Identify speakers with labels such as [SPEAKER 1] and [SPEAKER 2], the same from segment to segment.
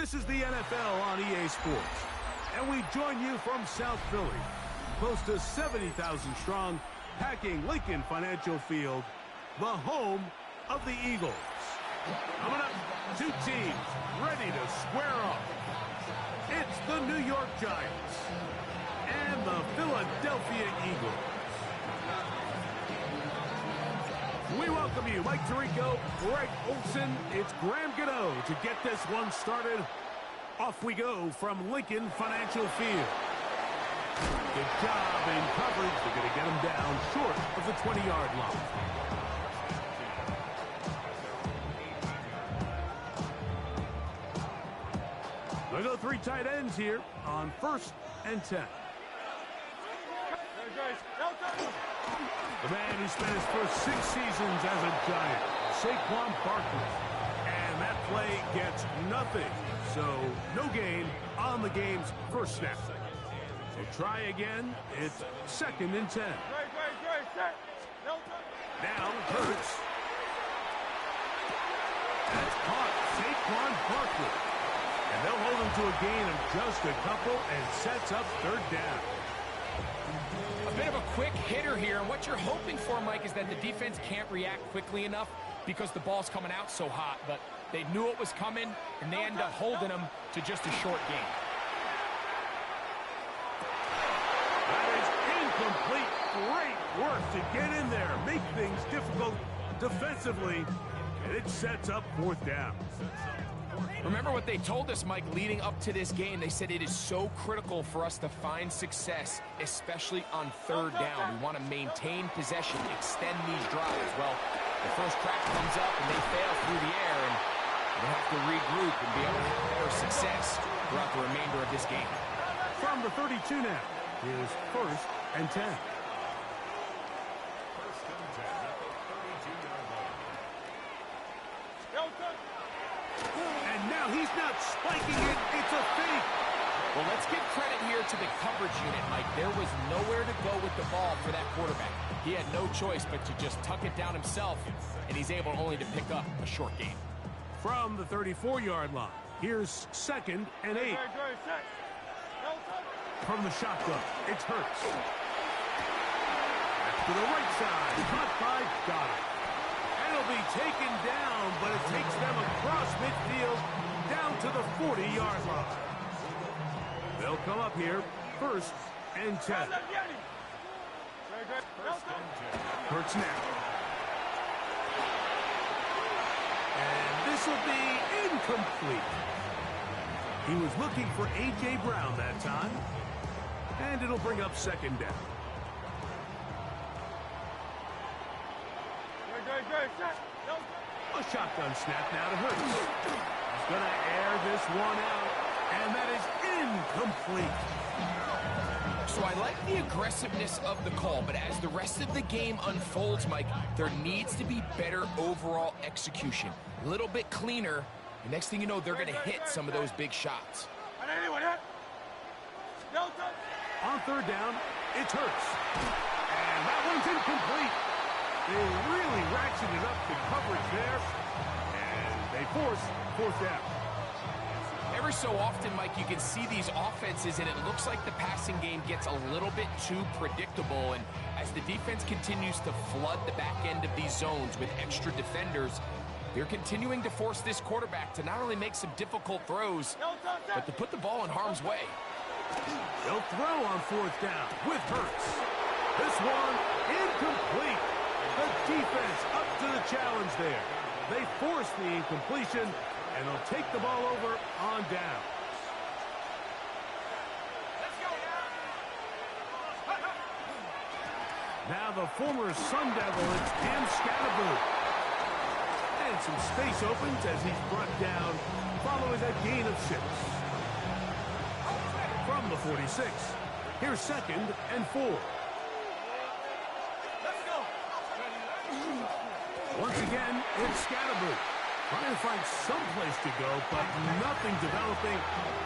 [SPEAKER 1] This is the NFL on EA Sports, and we join you from South Philly, close to 70,000 strong, packing Lincoln Financial Field, the home of the Eagles. Coming up, two teams ready to square off. It's the New York Giants and the Philadelphia Eagles. We welcome you, Mike Tirico, Greg Olson. It's Graham Gano to get this one started. Off we go from Lincoln Financial Field. Good job in coverage. They're going to get him down short of the 20-yard line. They go three tight ends here on 1st and 10. The man who spent his first 6 seasons as a Giant, Saquon Barkley. And that play gets nothing. So no gain on the game's first snap. So try again. It's 2nd and 10. Now Hurts. That's caught. Saquon Barkley. And they'll hold him to a gain of just a couple and sets up 3rd down.
[SPEAKER 2] A bit of a quick hitter here, and what you're hoping for, Mike, is that the defense can't react quickly enough because the ball's coming out so hot, but they knew it was coming, and they end up holding them to just a short gain.
[SPEAKER 1] That is incomplete. Great work to get in there, make things difficult defensively, and it sets up 4th down.
[SPEAKER 2] Remember what they told us, Mike, leading up to this game. They said it is so critical for us to find success, especially on 3rd down. We want to maintain possession, extend these drives. Well, the first crack comes up, and they fail through the air, and we'll have to regroup and be able to have better success throughout the remainder of this game.
[SPEAKER 1] From the 32 now, here's 1st and 10. And now he's not spiking it, it's a fake.
[SPEAKER 2] Well, let's give credit here to the coverage unit, Mike. There was nowhere to go with the ball for that quarterback. He had no choice but to just tuck it down himself, and he's able only to pick up a short gain.
[SPEAKER 1] From the 34-yard line, here's 2nd and 8. From the shotgun, it's Hurts. That's to the right side, caught by Goddard. And it'll be taken down, but it takes them across midfield down to the 40-yard line. They'll come up here, 1st and 10. Hurts now. And this will be incomplete. He was looking for A.J. Brown that time. And it'll bring up 2nd down. A shotgun snap now to Hurts. He's going to air this one out. And that is incomplete.
[SPEAKER 2] So I like the aggressiveness of the call, but as the rest of the game unfolds, Mike, there needs to be better overall execution. A little bit cleaner. The next thing you know, they're going to hit some of those big shots.
[SPEAKER 1] On 3rd down, it's Hurts. And that one's incomplete. They really ratcheted up the coverage there. And they force 4th down.
[SPEAKER 2] Every so often, Mike, you can see these offenses, and it looks like the passing game gets a little bit too predictable. And as the defense continues to flood the back end of these zones with extra defenders, they're continuing to force this quarterback to not only make some difficult throws, but to put the ball in harm's way.
[SPEAKER 1] They'll throw on 4th down with Hurts. This one incomplete. The defense up to the challenge there. They force the incompletion, and they'll take the ball over on down. Now the former Sun Devil, it's Cam Scatterboo. And some space opens as he's brought down following a gain of 6. From the 46, here's 2nd and 4. Once again, it's Scatterboo. Trying to find some place to go, but nothing developing.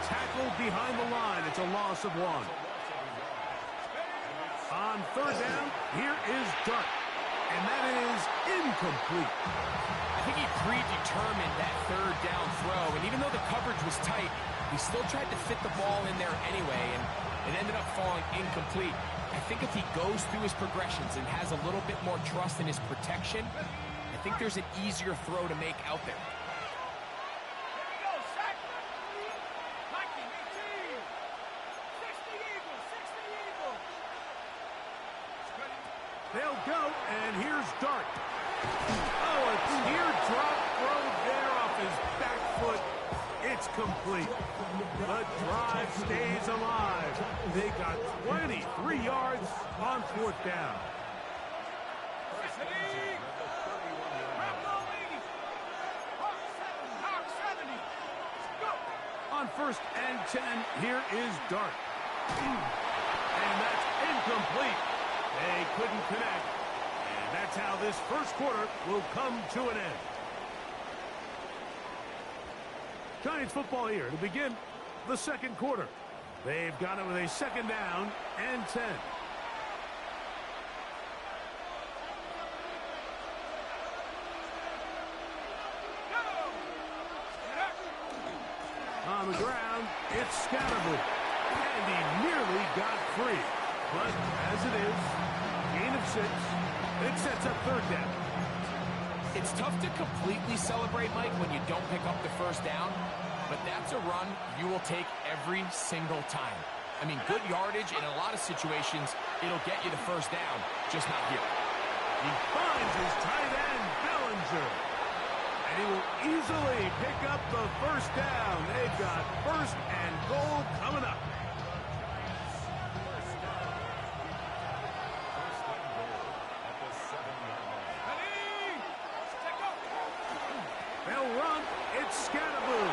[SPEAKER 1] Tackled behind the line. It's a loss of 1. On 3rd down, here is Dart. And that is incomplete.
[SPEAKER 2] I think he predetermined that 3rd down throw, and even though the coverage was tight. He still tried to fit the ball in there anyway, and it ended up falling incomplete. I think if he goes through his progressions and has a little bit more trust in his protection, I think there's an easier throw to make out there.
[SPEAKER 1] They'll go, and here's Dart. Oh, a teardrop throw there off his back foot. It's complete. The drive stays alive. They got 23 yards on 4th down. On 1st and 10, here is Dart. And that's incomplete. They couldn't connect. And that's how this first quarter will come to an end. Giants football here to begin the second quarter. They've got it with a 2nd down and 10. On the ground, it's Scatterby. And he nearly got free. But as it is, gain of 6, it sets up 3rd down.
[SPEAKER 2] It's tough to completely celebrate, Mike, when you don't pick up the 1st down, but that's a run you will take every single time. I mean, good yardage, in a lot of situations, it'll get you the 1st down, just not here.
[SPEAKER 1] He finds his tight end, Bellinger. And he will easily pick up the 1st down. They've got 1st and goal coming up. They'll run. It's Scatterby.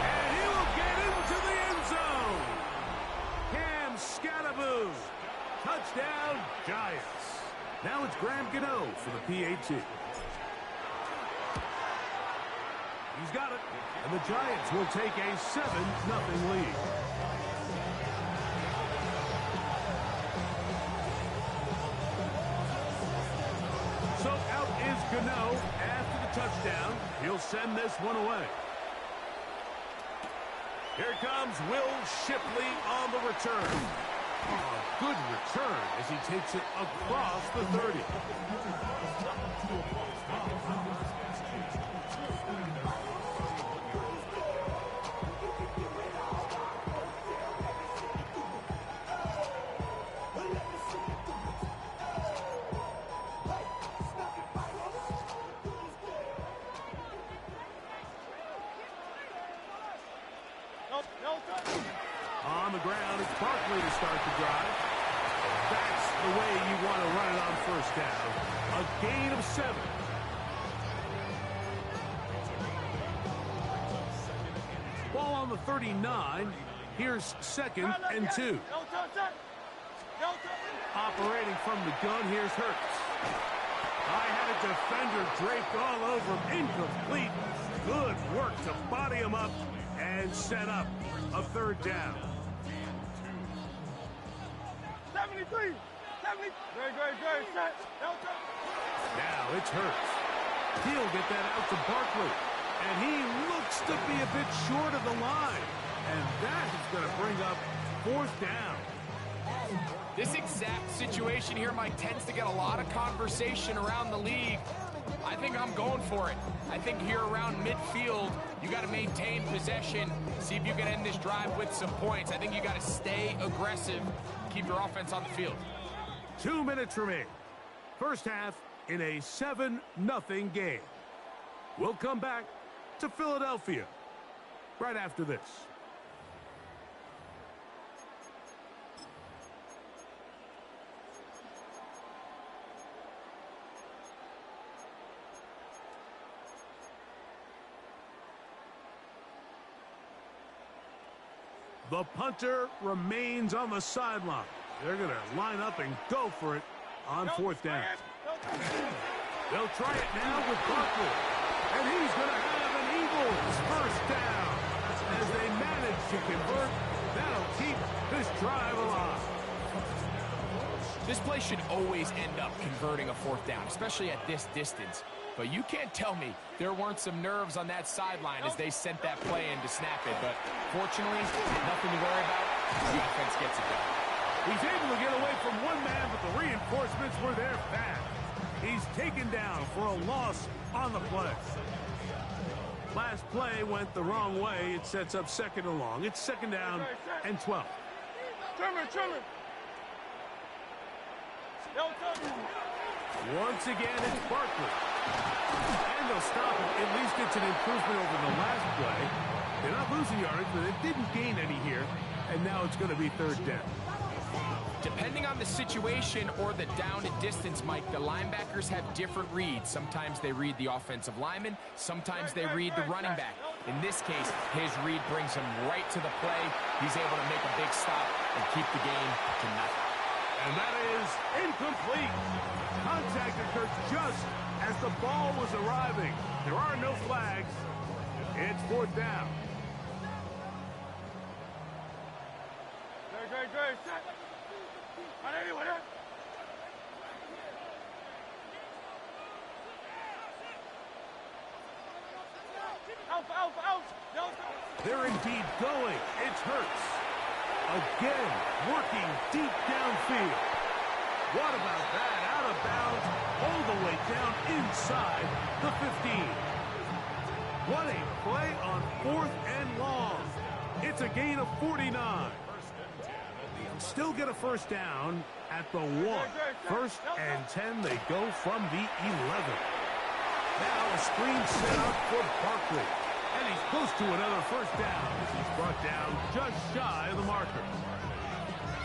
[SPEAKER 1] And he will get into the end zone. Cam Scatterby. Touchdown, Giants. Now it's Graham Gano for the PAT. He's got it. And the Giants will take a 7-0 lead. So out is Gano after the touchdown. He'll send this one away. Here comes Will Shipley on the return. Oh, good return as he takes it across the 30. On the ground, it's Barkley to start the drive. That's the way you want to run it on 1st down. A gain of 7. Ball on the 39. Here's 2nd and 2. Operating from the gun, here's Hurts. I had a defender draped all over him. Incomplete. Good work to body him up and set up a 3rd down.
[SPEAKER 3] 73. Great.
[SPEAKER 1] Now it's Hurts. He'll get that out to Barkley. And he looks to be a bit short of the line. And that is going to bring up 4th down.
[SPEAKER 2] This exact situation here, Mike, tends to get a lot of conversation around the league. I think I'm going for it. I think here around midfield, you got to maintain possession, see if you can end this drive with some points. I think you got to stay aggressive, keep your offense on the field.
[SPEAKER 1] 2 minutes remain. First half in a 7-0 game. We'll come back to Philadelphia right after this. The punter remains on the sideline. They're going to line up and go for it on 4th down. They'll try it now with Barkley. And he's going to have an Eagles 1st down. As they manage to convert, that'll keep this drive alive.
[SPEAKER 2] This play should always end up converting a 4th down, especially at this distance. But you can't tell me there weren't some nerves on that sideline as they sent that play in to snap it. But fortunately, nothing to worry about. The offense gets it done.
[SPEAKER 1] He's able to get away from one man, but the reinforcements were there fast. He's taken down for a loss on the play. Last play went the wrong way. It sets up second and long. It's second down and 12.
[SPEAKER 3] Trimmer.
[SPEAKER 1] Once again, it's Barkley. And they'll stop it. At least it's an improvement over the last play. They're not losing yards, but it didn't gain any here. And now it's going to be third down.
[SPEAKER 2] Depending on the situation or the down and distance, Mike, the linebackers have different reads. Sometimes they read the offensive lineman. Sometimes they read the running back. In this case, his read brings him right to the play. He's able to make a big stop and keep the game to nothing.
[SPEAKER 1] And that is incomplete. Contact occurred just as the ball was arriving. There are no flags. It's fourth down.
[SPEAKER 3] Great. Set. Out.
[SPEAKER 1] They're indeed going. It's Hurts. Again, working deep downfield. What about that? Out of bounds, all the way down inside the 15. What a play on fourth and long. It's a gain of 49. Still get a first down at the 1. First and 10, they go from the 11. Now a screen set up for Barkley. And he's close to another first down as he's brought down just shy of the marker.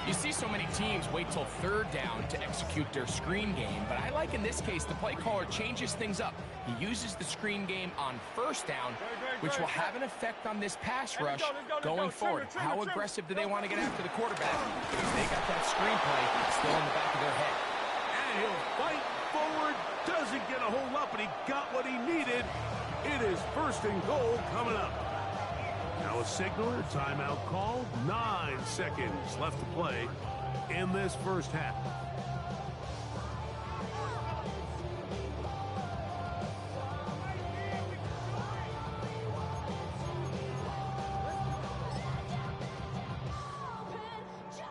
[SPEAKER 2] You see so many teams wait till third down to execute their screen game, but I like in this case the play caller changes things up. He uses the screen game on first down, which will have an effect on this pass rush going forward. How aggressive do they want to get after the quarterback? Because they got that screen play still in the back of their head.
[SPEAKER 1] And he'll fight forward, doesn't get a whole lot, but he got what he needed. It is first and goal coming up. Now a signaler, timeout called. 9 seconds left to play in this first half.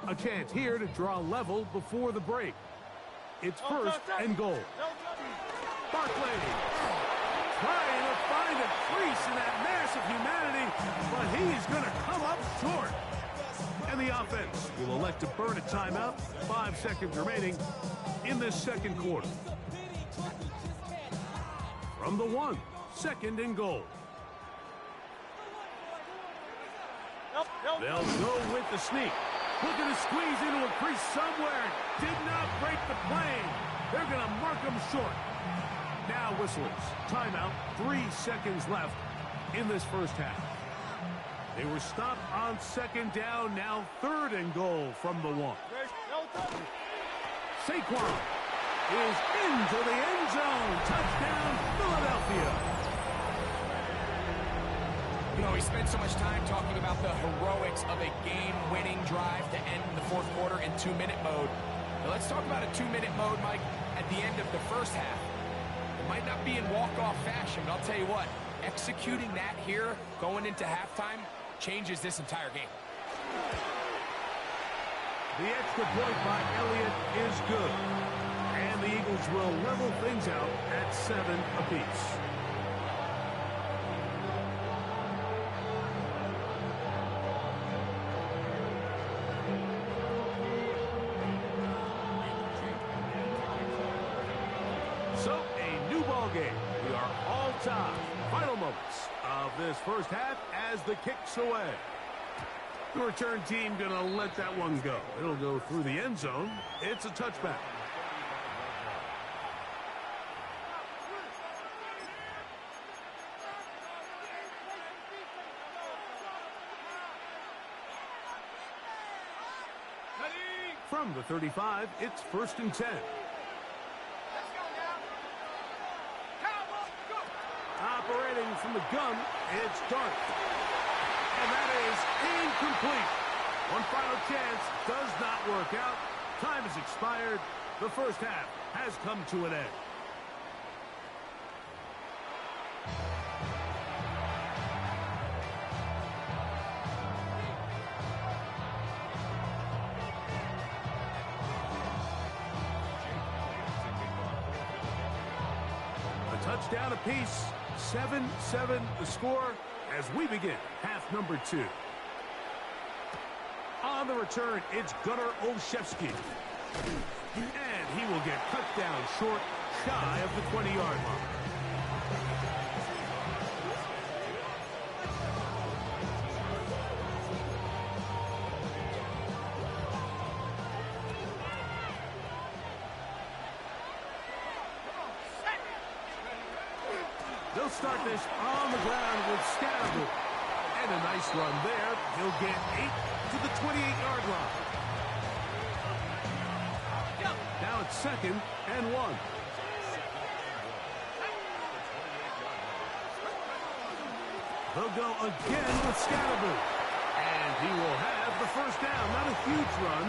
[SPEAKER 1] A chance here to draw level before the break. It's first and goal. Barkley trying to find a crease in that mass of humanity, but he's going to come up short. And the offense will elect to burn a timeout. 5 seconds remaining in this second quarter. From the 1, second and goal. They'll go with the sneak. Looking to squeeze into a crease somewhere. Did not break the plane. They're going to mark him short. Now whistles. Timeout. 3 seconds left in this first half. They were stopped on second down. Now third and goal from the 1. Saquon is into the end zone. Touchdown, Philadelphia.
[SPEAKER 2] You know, we spent so much time talking about the heroics of a game-winning drive to end the fourth quarter in 2-minute mode. Now let's talk about a 2-minute mode, Mike, at the end of the first half. It might not be in walk-off fashion, but I'll tell you what, executing that here, going into halftime, changes this entire game.
[SPEAKER 1] The extra point by Elliott is good. And the Eagles will level things out at 7 apiece. So, a new ball game. We are all tied. Final moments of this first half as the kick's away. The return team going to let that one go. It'll go through the end zone. It's a touchback. From the 35, it's first and 10. Operating from the gun, it's Dart. And that is incomplete. One final chance does not work out. Time has expired. The first half has come to an end. Touchdown apiece. 7-7 the score as we begin half number 2. On the return, it's Gunnar Olszewski. And he will get cut down short, shy of the 20-yard line. They'll start this on the ground with Scattergood. And a nice run there. He'll get 8 to the 28-yard line. Now it's 2nd and 1. They'll go again with Scattergood. And he will have the first down. Not a huge run,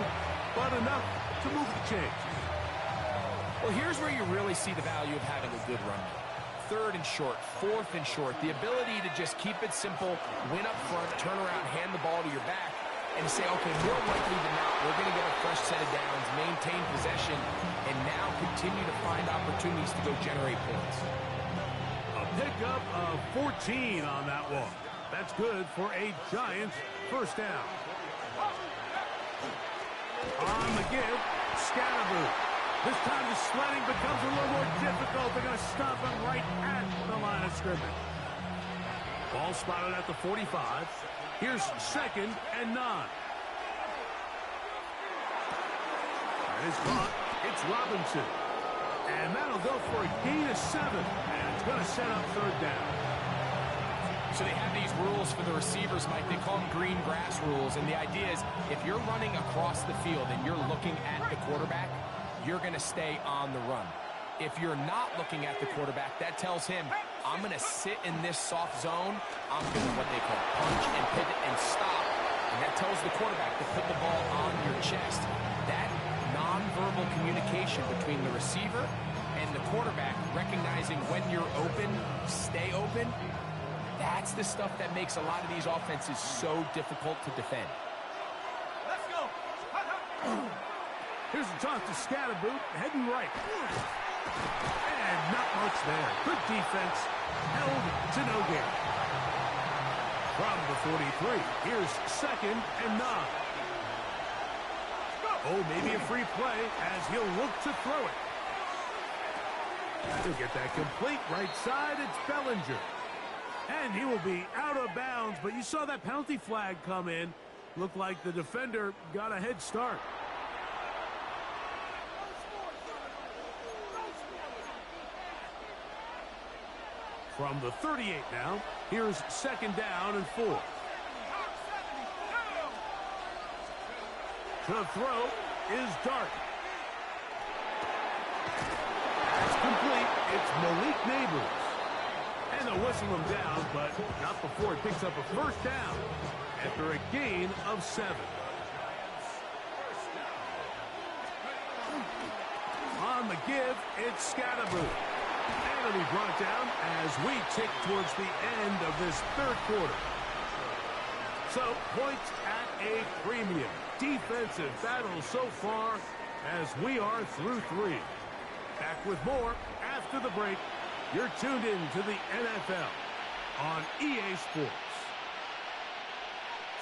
[SPEAKER 1] but enough to move the chains.
[SPEAKER 2] Well, here's where you really see the value of having a good run. 3rd and short, 4th and short, the ability to just keep it simple, win up front, turn around, hand the ball to your back, and say, okay, more likely than not, we're going to get a fresh set of downs, maintain possession, and now continue to find opportunities to go generate points.
[SPEAKER 1] A pickup of 14 on that one. That's good for a Giants first down. On the give, Scattergood. This time the sledding becomes a little more difficult. They're going to stop him right at the line of scrimmage. Ball spotted at the 45. Here's 2nd and 9. That is caught. It's Robinson. And that'll go for a gain of 7. And it's going to set up 3rd down.
[SPEAKER 2] So they have these rules for the receivers, Mike. They call them green grass rules. And the idea is if you're running across the field and you're looking at the quarterback, you're going to stay on the run. If you're not looking at the quarterback, that tells him, I'm going to sit in this soft zone. I'm going to what they call punch and pivot and stop. And that tells the quarterback to put the ball on your chest. That nonverbal communication between the receiver and the quarterback, recognizing when you're open, stay open, that's the stuff that makes a lot of these offenses so difficult to defend.
[SPEAKER 3] Let's go.
[SPEAKER 1] Here's a toss to Scattergood, heading right. And not much there. Good defense, held to no gain. From the 43, here's 2nd and 9. Oh, maybe a free play as he'll look to throw it. He'll get that complete right side. It's Bellinger. And he will be out of bounds, but you saw that penalty flag come in. Looked like the defender got a head start. From the 38 now, here's 2nd down and 4. To throw is Dart. That's complete. It's Malik Neighbors. And they'll whistle him down, but not before he picks up a first down after a gain of 7. On the give, it's Scattergood. And he brought it down as we tick towards the end of this 3rd quarter. So, points at a premium. Defensive battle so far as we are through 3. Back with more after the break. You're tuned in to the NFL on EA Sports.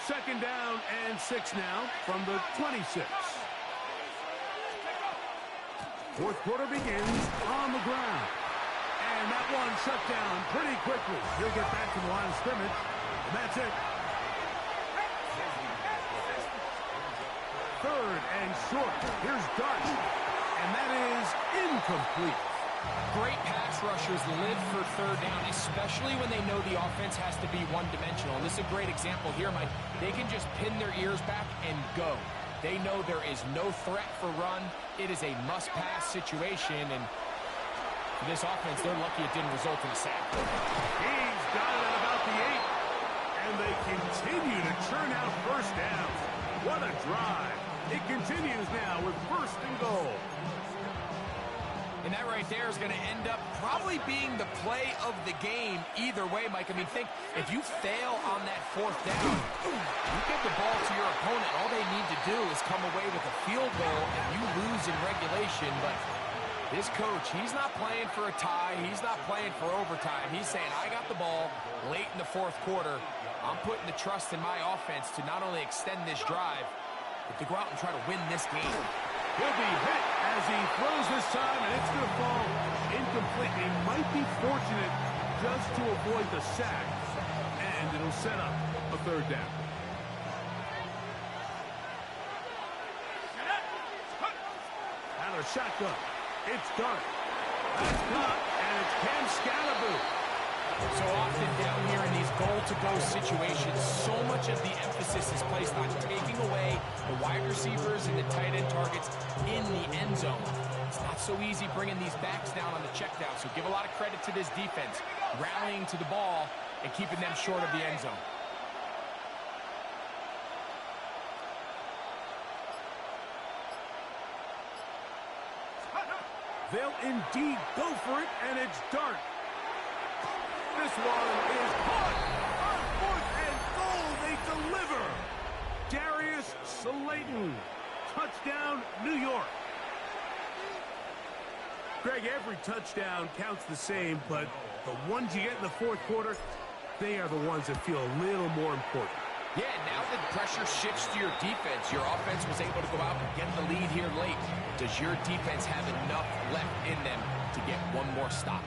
[SPEAKER 1] 2nd down and 6 now from the 26. 4th quarter begins on the ground. And that one shut down pretty quickly. He'll get back to the line of scrimmage. And that's it. 3rd and short. Here's Dart. And that is incomplete.
[SPEAKER 2] Great pass rushers live for 3rd down, especially when they know the offense has to be one-dimensional. And this is a great example here, Mike. They can just pin their ears back and go. They know there is no threat for run. It is a must-pass situation, and for this offense, they're lucky it didn't result in a sack.
[SPEAKER 1] He's got it at about the 8. And they continue to churn out first downs. What a drive. It continues now with 1st and goal.
[SPEAKER 2] And that right there is going to end up probably being the play of the game either way, Mike. I mean, think, if you fail on that 4th down, you get the ball to your opponent. All they need to do is come away with a field goal, and you lose in regulation. But This coach, he's not playing for a tie. He's not playing for overtime. He's saying, I got the ball late in the fourth quarter. I'm putting the trust in my offense to not only extend this drive, but to go out and try to win this game.
[SPEAKER 1] He'll be hit as he throws this time, and it's going to fall incomplete. He might be fortunate just to avoid the sack, and it'll set up a third down. Out of shotgun. It's Dart. That's caught, and it's Cam Scalaboo.
[SPEAKER 2] So often down here in these goal-to-go situations, so much of the emphasis is placed on taking away the wide receivers and the tight end targets in the end zone. It's not so easy bringing these backs down on the check down, so give a lot of credit to this defense, rallying to the ball and keeping them short of the end zone.
[SPEAKER 1] They'll indeed go for it, and it's Dart. This one is caught. On 4th and goal, they deliver. Darius Slayton. Touchdown, New York. Greg, every touchdown counts the same, but the ones you get in the fourth quarter, they are the ones that feel a little more important.
[SPEAKER 2] Yeah, now that pressure shifts to your defense, your offense was able to go out and get the lead here late. Does your defense have enough left in them to get one more stop?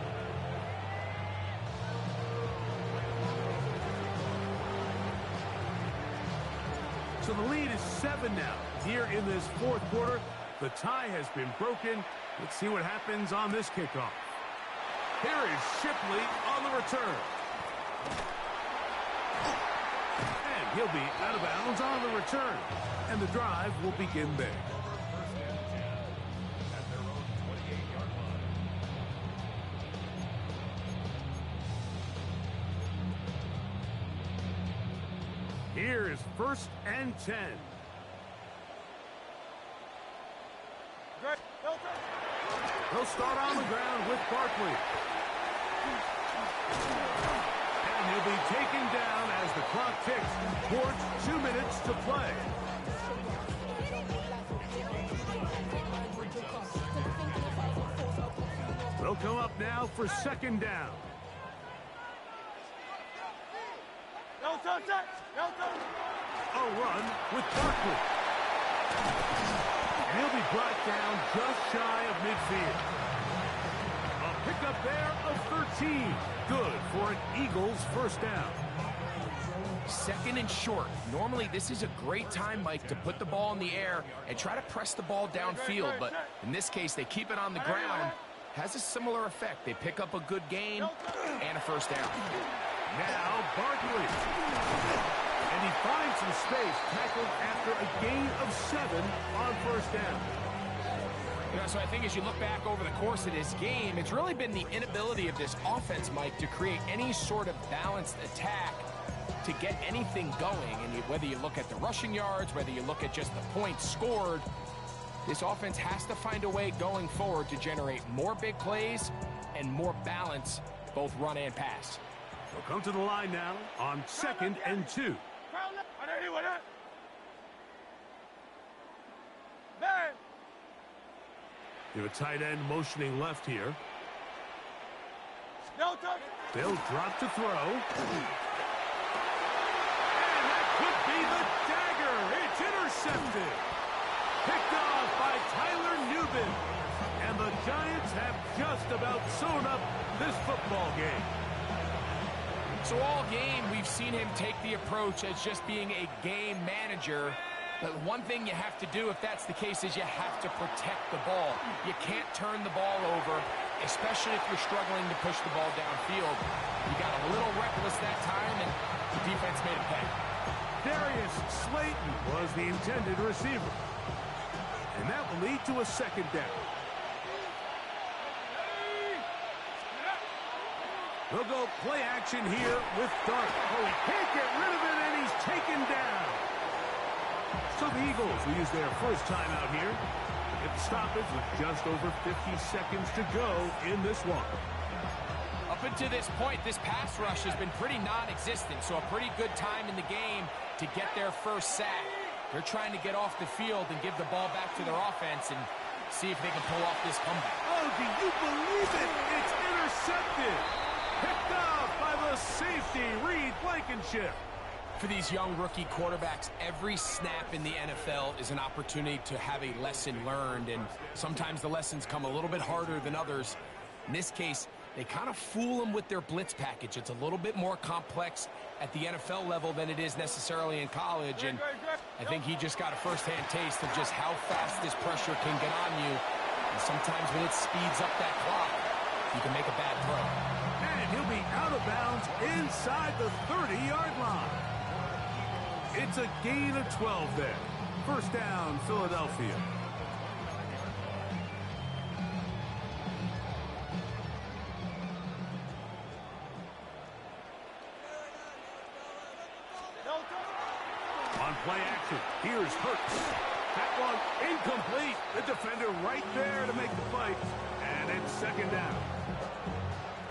[SPEAKER 1] So the lead is 7 now. Here in this fourth quarter, the tie has been broken. Let's see what happens on this kickoff. Here is Shipley on the return. And he'll be out of bounds on the return. And the drive will begin there. Here is 1st and 10. They'll start on the ground with Barkley. And he'll be taken down as the clock ticks towards 2 minutes to play. They'll come up now for 2nd down. A run with Barkley. And he'll be brought down just shy of midfield. A pickup there of 13. Good for an Eagles 1st down.
[SPEAKER 2] 2nd and short. Normally, this is a great time, Mike, to put the ball in the air and try to press the ball downfield. But in this case, they keep it on the ground. Has a similar effect. They pick up a good gain and a 1st down.
[SPEAKER 1] Now Barkley. And he finds some space, tackled after a gain of 7 on 1st down.
[SPEAKER 2] You know, so I think as you look back over the course of this game, it's really been the inability of this offense, Mike, to create any sort of balanced attack to get anything going. And whether you look at the rushing yards, whether you look at just the points scored, this offense has to find a way going forward to generate more big plays and more balance, both run and pass.
[SPEAKER 1] They'll come to the line now on 2nd and 2. You have a tight end motioning left here. They'll drop to throw. And that could be the dagger. It's intercepted. Picked off by Tyler Newbin. And the Giants have just about sewn up this football game.
[SPEAKER 2] So all game, we've seen him take the approach as just being a game manager. But one thing you have to do, if that's the case, is you have to protect the ball. You can't turn the ball over, especially if you're struggling to push the ball downfield. You got a little reckless that time, and the defense made a pay.
[SPEAKER 1] Darius Slayton was the intended receiver. And that will lead to a 2nd down. They'll go play action here with Dart. Oh, he can't get rid of it, and he's taken down. So the Eagles will use their 1st time out here. Get the stoppage with just over 50 seconds to go in this one.
[SPEAKER 2] Up until this point, this pass rush has been pretty non-existent, so a pretty good time in the game to get their 1st sack. They're trying to get off the field and give the ball back to their offense, and See if they can pull off this comeback.
[SPEAKER 1] Oh, do you believe it? It's intercepted. Picked up by the safety, Reed Blankenship.
[SPEAKER 2] For these young rookie quarterbacks, every snap in the NFL is an opportunity to have a lesson learned, and sometimes the lessons come a little bit harder than others. In this case, they kind of fool them with their blitz package. It's a little bit more complex at the NFL level than it is necessarily in college, and I think he just got a first-hand taste of just how fast this pressure can get on you. And sometimes when it speeds up that clock, you can make a bad throw.
[SPEAKER 1] And he'll be out of bounds inside the 30-yard line. It's a gain of 12 there. First down, Philadelphia. On play action, here's Hurts. That one incomplete. The defender right there to make the play. And it's second down.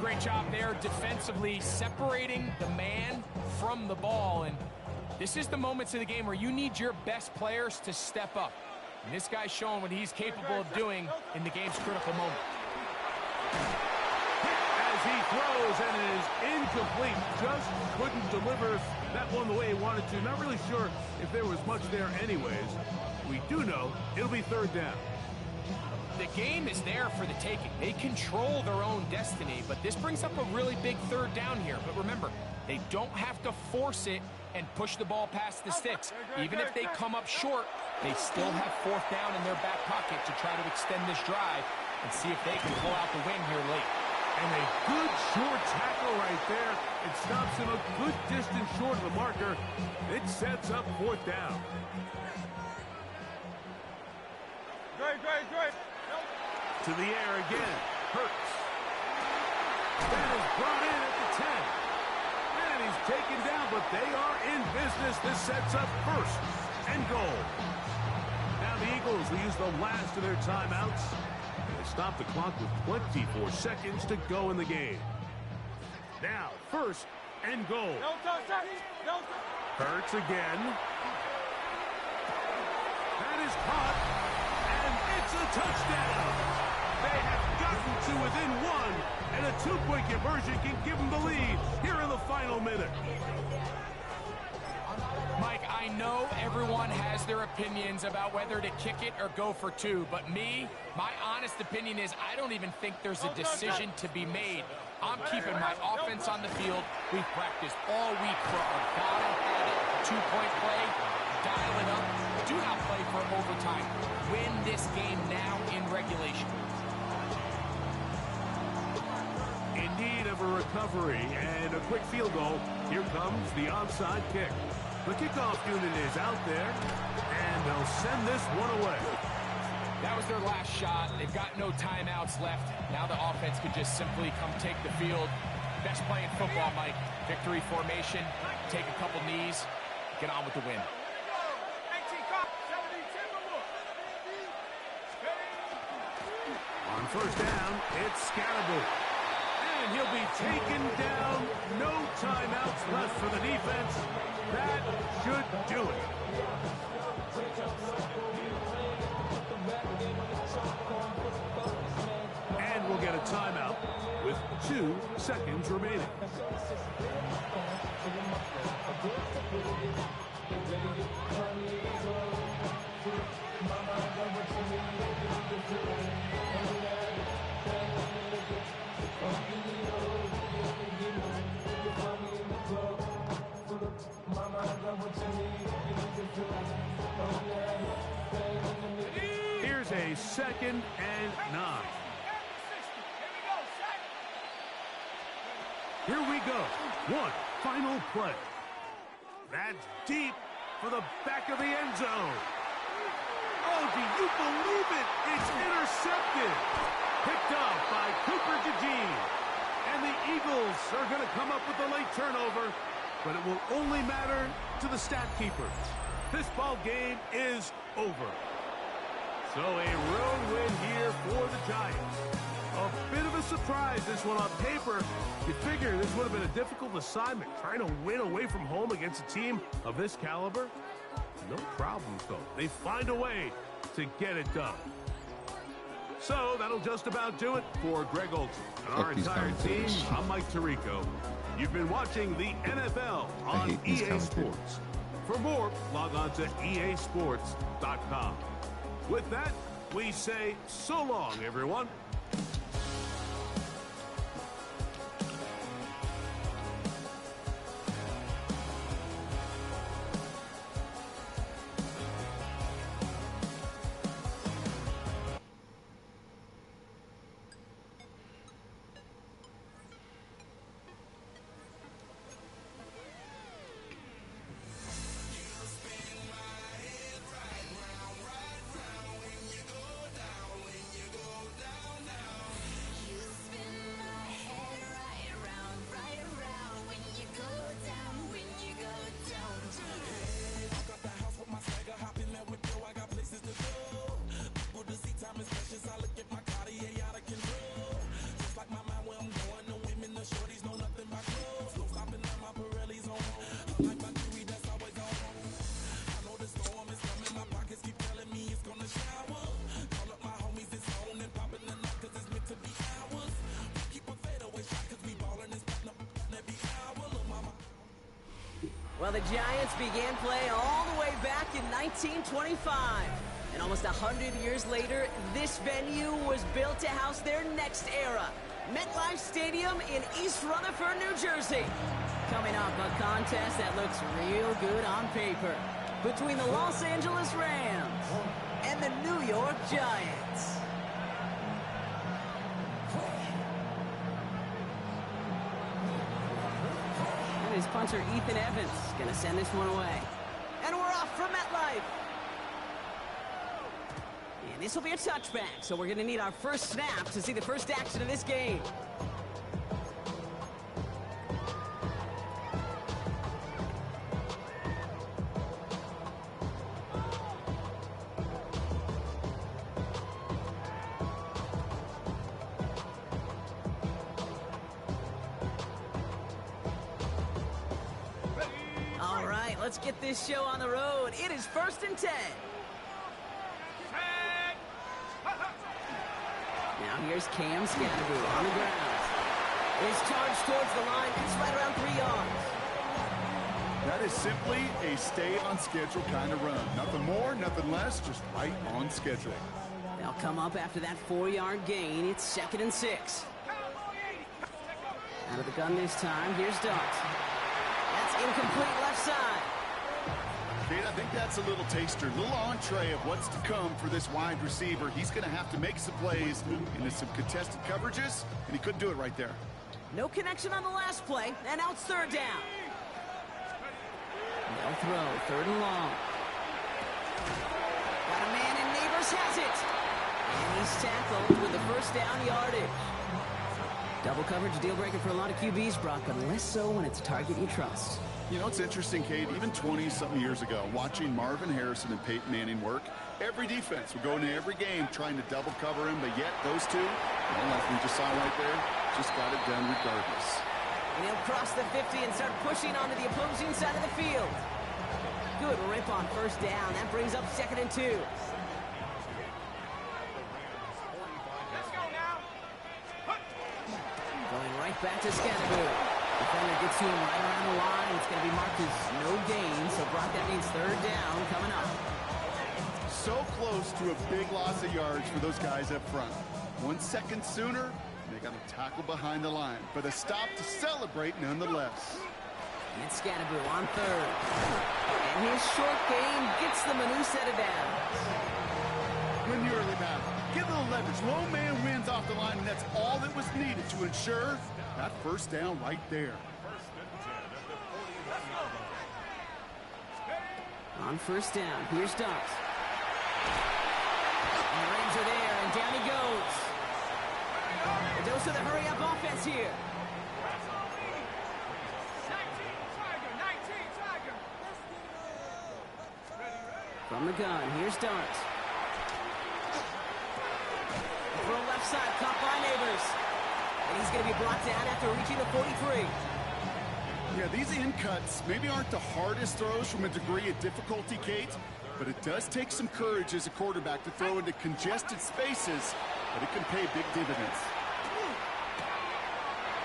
[SPEAKER 2] Great job there defensively, separating the man from the ball. And this is the moments of the game where you need your best players to step up. And this guy's showing what he's capable of doing in the game's critical moment.
[SPEAKER 1] As he throws, and it is incomplete. Just couldn't deliver that one the way he wanted to. Not really sure if there was much there anyways. We do know it'll be third down.
[SPEAKER 2] The game is there for the taking. They control their own destiny, but this brings up a really big third down here. But remember, they don't have to force it and push the ball past the sticks. Even if they come up short, they still have fourth down in their back pocket to try to extend this drive and see if they can pull out the win here late.
[SPEAKER 1] And a good short tackle right there. It stops him a good distance short of the marker. It sets up fourth down.
[SPEAKER 3] Great.
[SPEAKER 1] To the air again. Hurts. That is brought in at the 10. And he's taken down, but they are in business. This sets up first and goal. Now the Eagles will use the last of their timeouts. They stop the clock with 24 seconds to go in the game. Now, first and goal. Hurts again. That is caught, and it's a touchdown. They have gotten to within one, and a two-point conversion can give them the lead here in the final minute.
[SPEAKER 2] Mike, I know everyone has their opinions about whether to kick it or go for two, but my honest opinion is I don't even think there's a decision to be made. I'm keeping my offense on the field. We've practiced all week for our bottom-headed two-point play. Dial it up. Do not play for overtime. Win this game now in regulation.
[SPEAKER 1] In need of a recovery and a quick field goal, here comes the onside kick. The kickoff unit is out there, and they'll send this one away.
[SPEAKER 2] That was their last shot. They've got no timeouts left. Now the offense can just simply come take the field. Best play in football, Mike. Victory formation, take a couple knees, get on with the win.
[SPEAKER 1] On first down, it's Scatterbo. And he'll be taken down. No timeouts left for the defense. That should do it. And we'll get a timeout with 2 seconds remaining. Here's a 2nd and 9. Here we go. One final play. That's deep for the back of the end zone. Oh, do you believe it? It's intercepted. Picked up by Cooper DeJean. And the Eagles are going to come up with a late turnover, but it will only matter to the stat keepers. This ball game is over. So a road win here for the Giants. A bit of a surprise, this one on paper. You figure this would have been a difficult assignment, trying to win away from home against a team of this caliber. No problems, though. They find a way to get it done. So that'll just about do it for Greg Olson and our entire team. I'm Mike Tirico. You've been watching the NFL on EA Sports. For more, log on to easports.com. With that, we say so long, everyone.
[SPEAKER 4] Well, the Giants began play all the way back in 1925. And almost 100 years later, this venue was built to house their next era. MetLife Stadium in East Rutherford, New Jersey. Coming up, a contest that looks real good on paper between the Los Angeles Rams and the New York Giants. His punter Ethan Evans gonna send this one away. And we're off from MetLife. And this will be a touchback, so we're gonna need our first snap to see the first action of this game. Let's get this show on the road. It is 1st and 10. Now here's Cam Scatteroo on the ground. His charge towards the line. It's right around 3 yards.
[SPEAKER 5] That is simply a stay-on-schedule kind of run. Nothing more, nothing less, just right on schedule.
[SPEAKER 4] They'll come up after that 4-yard gain. It's 2nd and 6. Out of the gun this time. Here's Dart. That's incomplete left side.
[SPEAKER 5] Kate, I think that's a little taster, a little entree of what's to come for this wide receiver. He's going to have to make some plays into some contested coverages, and he couldn't do it right there.
[SPEAKER 4] No connection on the last play, and now it's 3rd down. They'll throw, 3rd and long. Got a man, and Neighbors has it. And he's tackled with the first down yardage. Double coverage, deal breaker for a lot of QBs, Brock, but less so when it's a target you trust.
[SPEAKER 5] You know, it's interesting, Kate, even 20-something years ago, watching Marvin Harrison and Peyton Manning work, every defense would go into every game trying to double cover him, but yet those two, well, like we just saw right there, just got it done regardless.
[SPEAKER 4] And he'll cross the 50 and start pushing onto the opposing side of the field. Good rip on 1st down. That brings up 2nd and 2. Going right back to Scatteroo. Defender gets to him right around the line. It's going to be marked as no gain. So, Brock, that means 3rd down coming up.
[SPEAKER 5] So close to a big loss of yards for those guys up front. 1 second sooner, they got a tackle behind the line. But a stop to celebrate nonetheless.
[SPEAKER 4] It's Scatteroo on 3rd. And his short gain gets them a new set of downs.
[SPEAKER 5] Win the early battle. Get a little leverage. Low man wins off the line, and that's all that was needed to ensure that 1st down right there.
[SPEAKER 4] On 1st down, here's Dart. And the Rams are there, and down he goes. A dose of the hurry-up offense here. From the gun, here's Dart. Throw left side, caught by Neighbors. And he's going to be brought down after reaching the 43.
[SPEAKER 5] Yeah, these in cuts maybe aren't the hardest throws from a degree of difficulty, Kate, but it does take some courage as a quarterback to throw into congested spaces, but it can pay big dividends.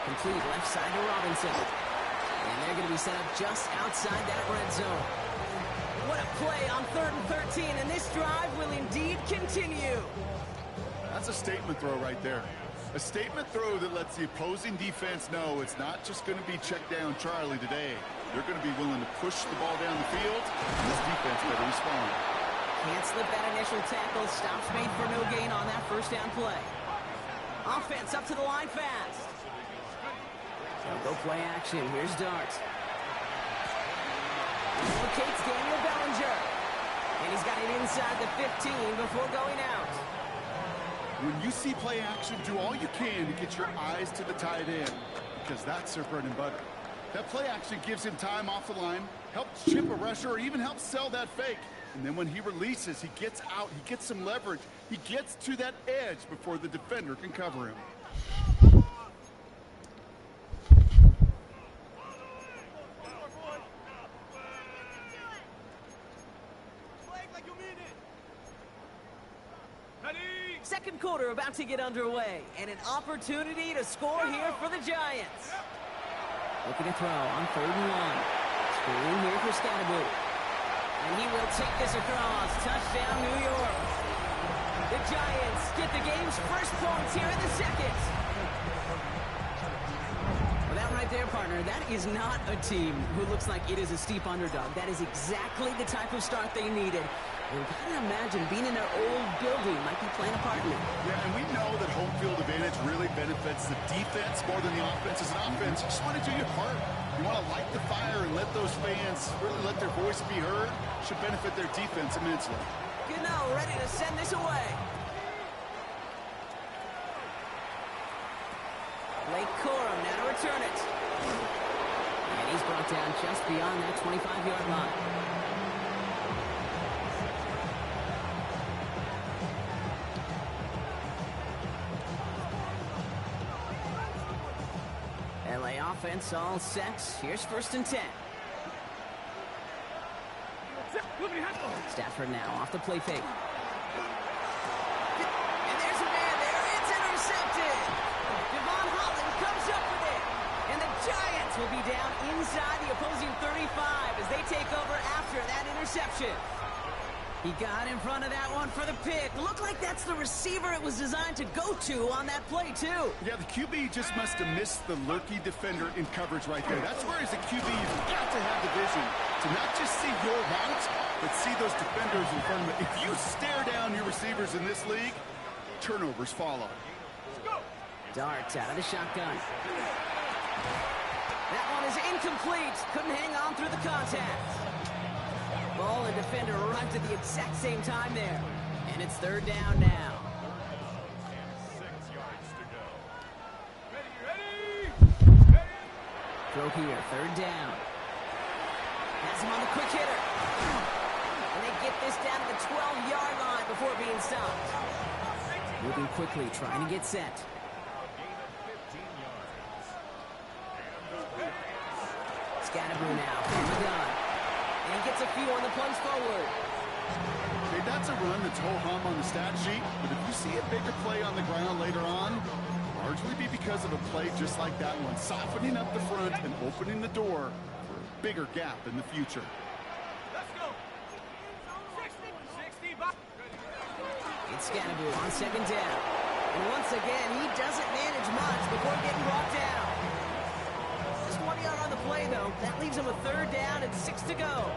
[SPEAKER 4] Complete left side to Robinson. And they're going to be set up just outside that red zone. What a play on 3rd and 13, and this drive will indeed continue.
[SPEAKER 5] That's a statement throw right there. A statement throw that lets the opposing defense know it's not just going to be check down Charlie today. They're going to be willing to push the ball down the field, and this defense better respond.
[SPEAKER 4] Can't slip that initial tackle. Stops made for no gain on that first down play. Offense up to the line fast. They'll go play action. Here's Dart. Locates Daniel Bellinger. And he's got it inside the 15 before going out.
[SPEAKER 5] When you see play action, do all you can to get your eyes to the tight end, because that's their bread and butter. That play action gives him time off the line, helps chip a rusher, or even helps sell that fake. And then when he releases, he gets out, he gets some leverage. He gets to that edge before the defender can cover him.
[SPEAKER 4] Second quarter about to get underway, and an opportunity to score here for the Giants. Looking to throw on 3rd and 1. Screen here for Scatterboot. And he will take this across. Touchdown, New York. The Giants get the game's first points here in the second. Well, that right there, partner, that is not a team who looks like it is a steep underdog. That is exactly the type of start they needed. And you gotta imagine being in their old building might be playing a part in it.
[SPEAKER 5] Yeah, and we know that home field advantage really benefits the defense more than the offense. As an offense, you just want to do your part. You want to light the fire and let those fans really let their voice be heard. Should benefit their defense immensely.
[SPEAKER 4] Gano ready to send this away. Blake Corum now to return it. And he's brought down just beyond that 25-yard line. LA offense all set. Here's 1st and 10. Stafford now off the play fake. And there's a man there. It's intercepted. Devon Holland comes up with it. And the Giants will be down inside the opposing 35 as they take over after that interception. He got in front of that one for the pick. Looked like that's the receiver it was designed to go to on that play, too.
[SPEAKER 5] Yeah, the QB just must have missed the lurky defender in coverage right there. That's where, as a QB, you've got to have the vision to not just see your route, but see those defenders in front of you. If you stare down your receivers in this league, turnovers follow.
[SPEAKER 4] Dart out of the shotgun. That one is incomplete. Couldn't hang on through the contact. Ball and defender arrived at the exact same time there. And it's 3rd down now. Throw here, 3rd down. Has him on the quick hitter. And they get this down to the 12-yard line before being stopped. Moving quickly, trying to get set. Scatterboot now from the gun. And he gets a few on the punch forward.
[SPEAKER 5] Okay, that's a run that's ho-hum on the stat sheet, but if you see a bigger play on the ground later on, largely be because of a play just like that one, softening up the front and opening the door for a bigger gap in the future.
[SPEAKER 3] Let's go. 60 back.
[SPEAKER 4] It's Scatterboot on 2nd down. And once again, he doesn't manage much before getting brought down. Just 1 yard on the play, though. That leaves him a 3rd down and 6 to go.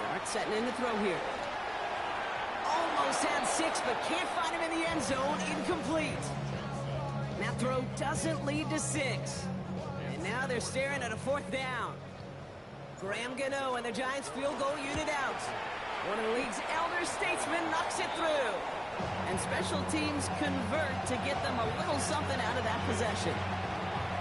[SPEAKER 4] Dart setting in the throw here. Almost had 6, but can't find him in the end zone. Incomplete. That throw doesn't lead to 6. And now they're staring at a 4th down. Graham Gano and the Giants field goal unit out. One of the league's elder statesmen knocks it through. And special teams convert to get them a little something out of that possession.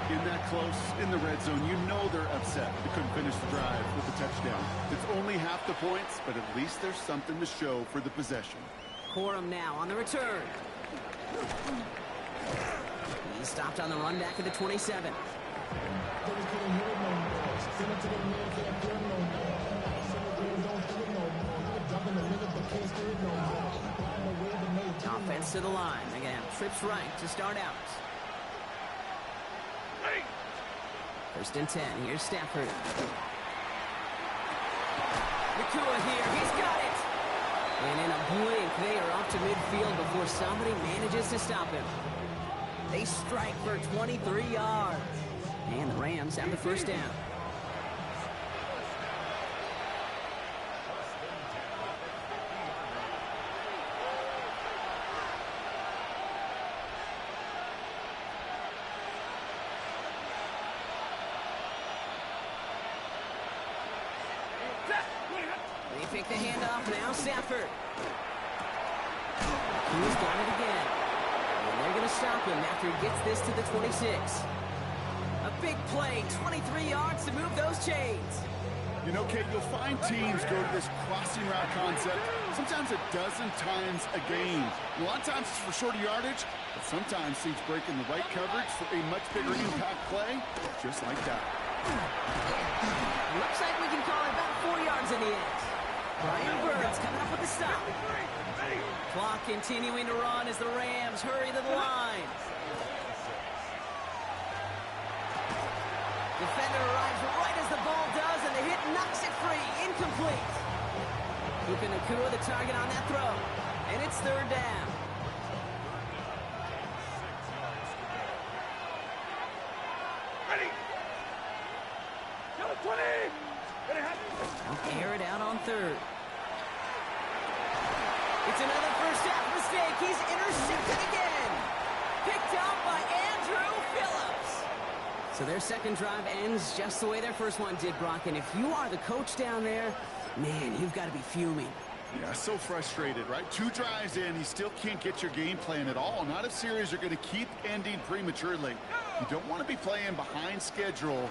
[SPEAKER 5] In that close, in the red zone, you know they're upset they couldn't finish the drive with the touchdown. It's only half the points, but at least there's something to show for the possession.
[SPEAKER 4] Corum now on the return. He stopped on the run back at the 27. Offense to the line. They're going to have trips right to start out. 1st and 10. Here's Stafford. Nakua here. He's got it. And in a blink, they are off to midfield before somebody manages to stop him. They strike for 23 yards. And the Rams have the 1st down. They pick the handoff now. Stafford. He's got it again. And they're going to stop him after he gets this to the 26. A big play, 23 yards to move those chains.
[SPEAKER 5] You know, Kate, you'll find teams go to this crossing route concept sometimes a dozen times a game. A lot of times it's for shorter yardage, but sometimes teams break in the right coverage for a much bigger impact play, just like that.
[SPEAKER 4] Looks like we can call it about 4 yards in the end. Brian Burns coming up with the stop. Clock continuing to run as the Rams hurry to the line. Defender arrives right as the ball does, and the hit knocks it free. Incomplete. Puka Nakua the target on that throw. And it's 3rd down.
[SPEAKER 3] Ready. Number 20.
[SPEAKER 4] Air it out on 3rd. It's another first half mistake. He's intercepted again. Picked up by Andrew Phillips. So their 2nd drive ends just the way their 1st one did, Brock. And if you are the coach down there, man, you've got to be fuming.
[SPEAKER 5] Yeah, so frustrated, right? 2 drives in, you still can't get your game plan at all. Not if series are going to keep ending prematurely. You don't want to be playing behind schedule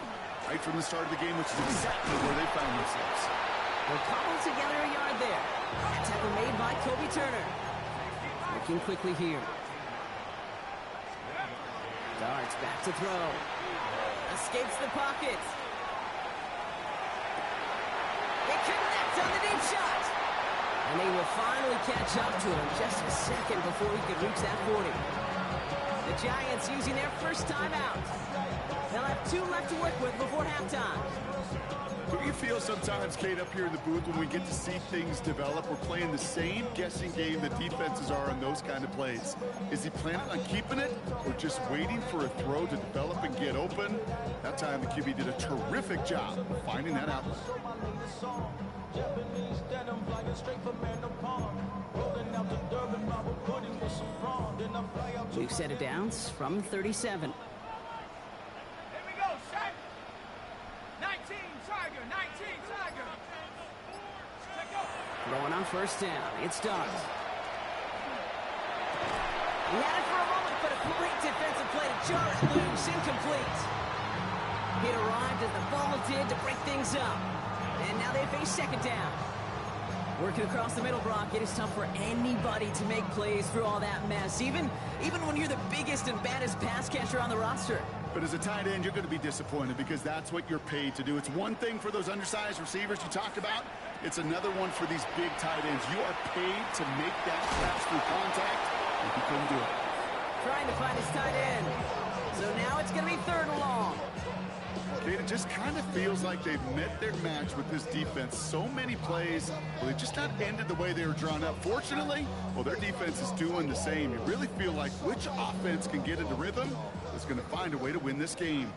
[SPEAKER 5] right from the start of the game, which is exactly where they found themselves.
[SPEAKER 4] They'll cobble together a yard there. That tackle made by Kobe Turner. Looking quickly here. Darts back to throw. Escapes the pocket. They connect on the deep shot. And they will finally catch up to him just a second before he could reach that 40. The Giants using their 1st timeout. They'll have 2 left to work with before halftime.
[SPEAKER 5] Do you feel sometimes, Kate, up here in the booth when we get to see things develop, we're playing the same guessing game that defenses are on those kind of plays? Is he planning on keeping it or just waiting for a throw to develop and get open? That time the QB did a terrific job of finding that outlet.
[SPEAKER 4] We've set it down from 37. Going on 1st down. It's Dogs. He had it for a moment, but a great defensive play to jar it loose. Incomplete. It arrived as the ball did to break things up. And now they face 2nd down. Working across the middle, Brock, it is tough for anybody to make plays through all that mess, even when you're the biggest and baddest pass catcher on the roster.
[SPEAKER 5] But as a tight end, you're going to be disappointed because that's what you're paid to do. It's one thing for those undersized receivers you talk about. It's another one for these big tight ends. You are paid to make that pass through contact, and he couldn't do it.
[SPEAKER 4] Trying to find his tight end. So now it's going to be 3rd and long.
[SPEAKER 5] Kate, it just kind of feels like they've met their match with this defense. So many plays, well, they just not ended the way they were drawn up. Fortunately, well, their defense is doing the same. You really feel like which offense can get into rhythm is going to find a way to win this game.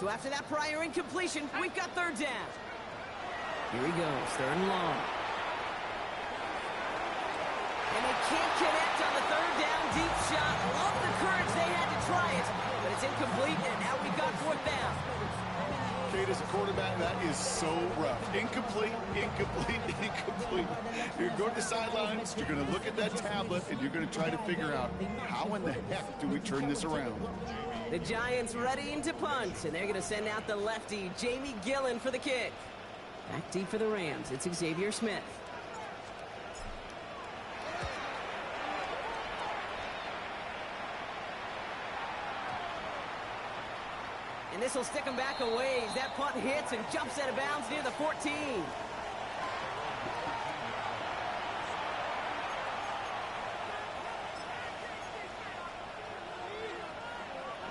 [SPEAKER 4] So after that prior incompletion, we've got 3rd down. Here he goes, 3rd and long. And they can't connect on the 3rd down deep shot. Love the courage they had to try it, but it's incomplete, and now we've got 4th down.
[SPEAKER 5] Kate, as a quarterback, that is so rough. Incomplete, incomplete, incomplete. You're going to go to the sidelines, you're going to look at that tablet, and you're going to try to figure out how in the heck do we turn this around.
[SPEAKER 4] The Giants readying to punt, and they're going to send out the lefty, Jamie Gillen, for the kick. Back deep for the Rams, it's Xavier Smith. And this will stick him back a ways. That punt hits and jumps out of bounds near the 14.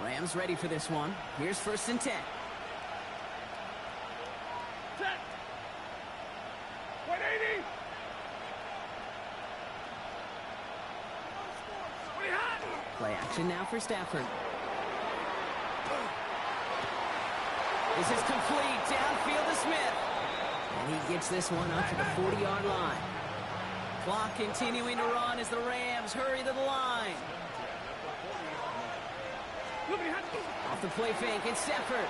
[SPEAKER 4] Rams ready for this one. Here's 1st and 10.
[SPEAKER 3] 180.
[SPEAKER 4] Play action now for Stafford. This is complete. Downfield to Smith. And he gets this one up to the 40-yard line. Clock continuing to run as the Rams hurry to the line. Off the play fake, it's Stafford.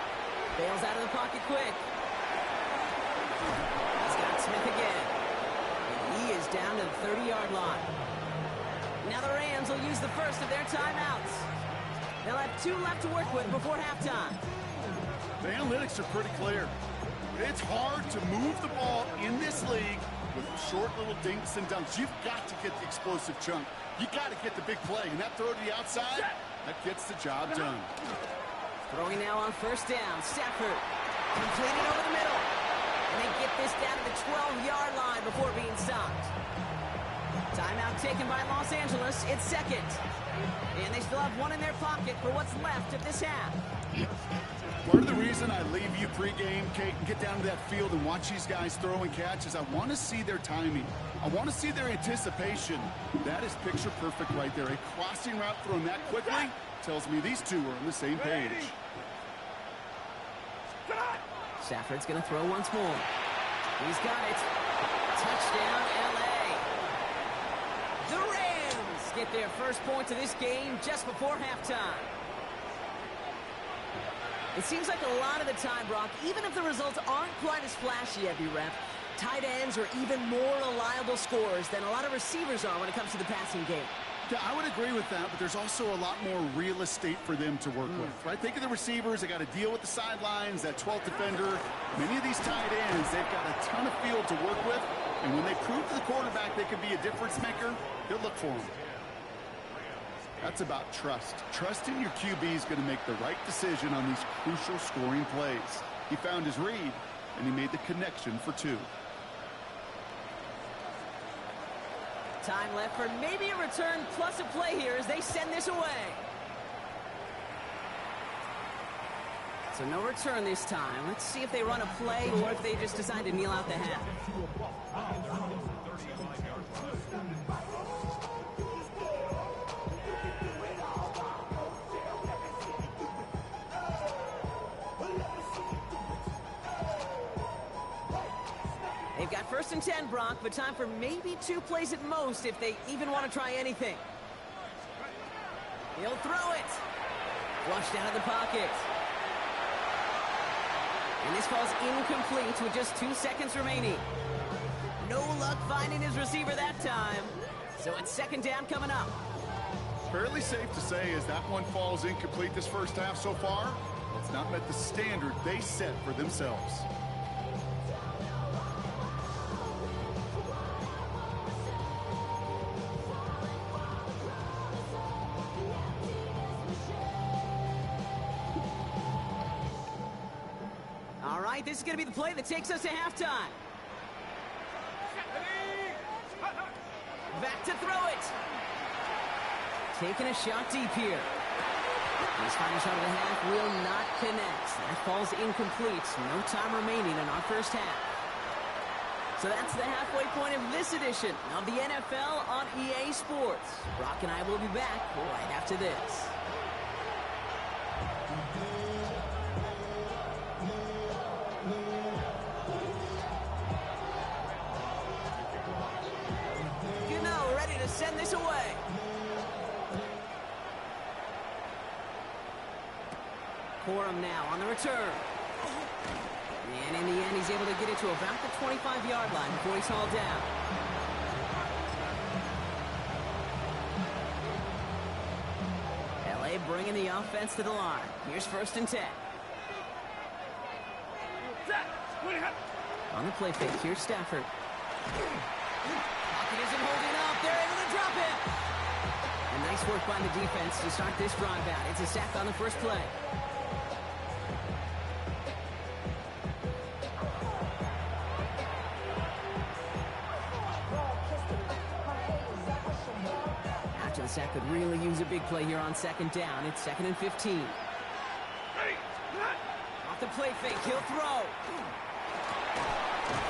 [SPEAKER 4] Bails out of the pocket quick. He's got Smith again. And he is down to the 30-yard line. Now the Rams will use the first of their timeouts. They'll have 2 left to work with before halftime.
[SPEAKER 5] The analytics are pretty clear. It's hard to move the ball in this league with short little dinks and dunks. You've got to get the explosive chunk. You got to get the big play. And that throw to the outside, that gets the job done.
[SPEAKER 4] Throwing now on 1st down. Stafford completing over the middle. And they get this down to the 12-yard line before being stopped. Timeout taken by Los Angeles. It's 2nd. And they still have 1 in their pocket for what's left of this half.
[SPEAKER 5] Part of the reason I leave you pregame, Kate, and get down to that field and watch these guys throw and catch is I want to see their timing. I want to see their anticipation. That is picture perfect right there. A crossing route thrown that quickly tells me these two are on the same page.
[SPEAKER 4] Stafford's going to throw once more. He's got it. Touchdown, L.A. The Rams get their first points of this game just before halftime. It seems like a lot of the time, Brock, even if the results aren't quite as flashy every rep, tight ends are even more reliable scorers than a lot of receivers are when it comes to the passing game.
[SPEAKER 5] Yeah, I would agree with that, but there's also a lot more real estate for them to work with, right? Think of the receivers. They got to deal with the sidelines, that 12th defender. Many of these tight ends, they've got a ton of field to work with, and when they prove to the quarterback they can be a difference maker, he'll look for them. That's about trust. Trusting your QB is going to make the right decision on these crucial scoring plays. He found his read, and he made the connection for 2.
[SPEAKER 4] Time left for maybe a return plus a play here as they send this away. So no return this time. Let's see if they run a play or if they just decide to kneel out the half. They've got 1st and 10, Brock, but time for maybe 2 plays at most if they even want to try anything. He'll throw it. Flushed out of the pocket. And this falls incomplete with just 2 seconds remaining. No luck finding his receiver that time. So it's 2nd down coming up.
[SPEAKER 5] Fairly safe to say as that one falls incomplete this first half so far, it's not met the standard they set for themselves.
[SPEAKER 4] This is going to be the play that takes us to halftime. Back to throw it. Taking a shot deep here. His final shot of the half will not connect. That falls incomplete. No time remaining in our first half. So that's the halfway point of this edition of the NFL on EA Sports. Brock and I will be back right after this. Send this away. Corum now on the return. And in the end, he's able to get it to about the 25-yard line before he's hauled down. LA bringing the offense to the line. Here's 1st and 10. On the play fake, here's Stafford. Pocket isn't holding up. They're able to drop it. And nice work by the defense to start this drive out. It's a sack on the first play. After the sack could really use a big play here on second down. It's 2nd and 15. Off the play fake, he'll throw.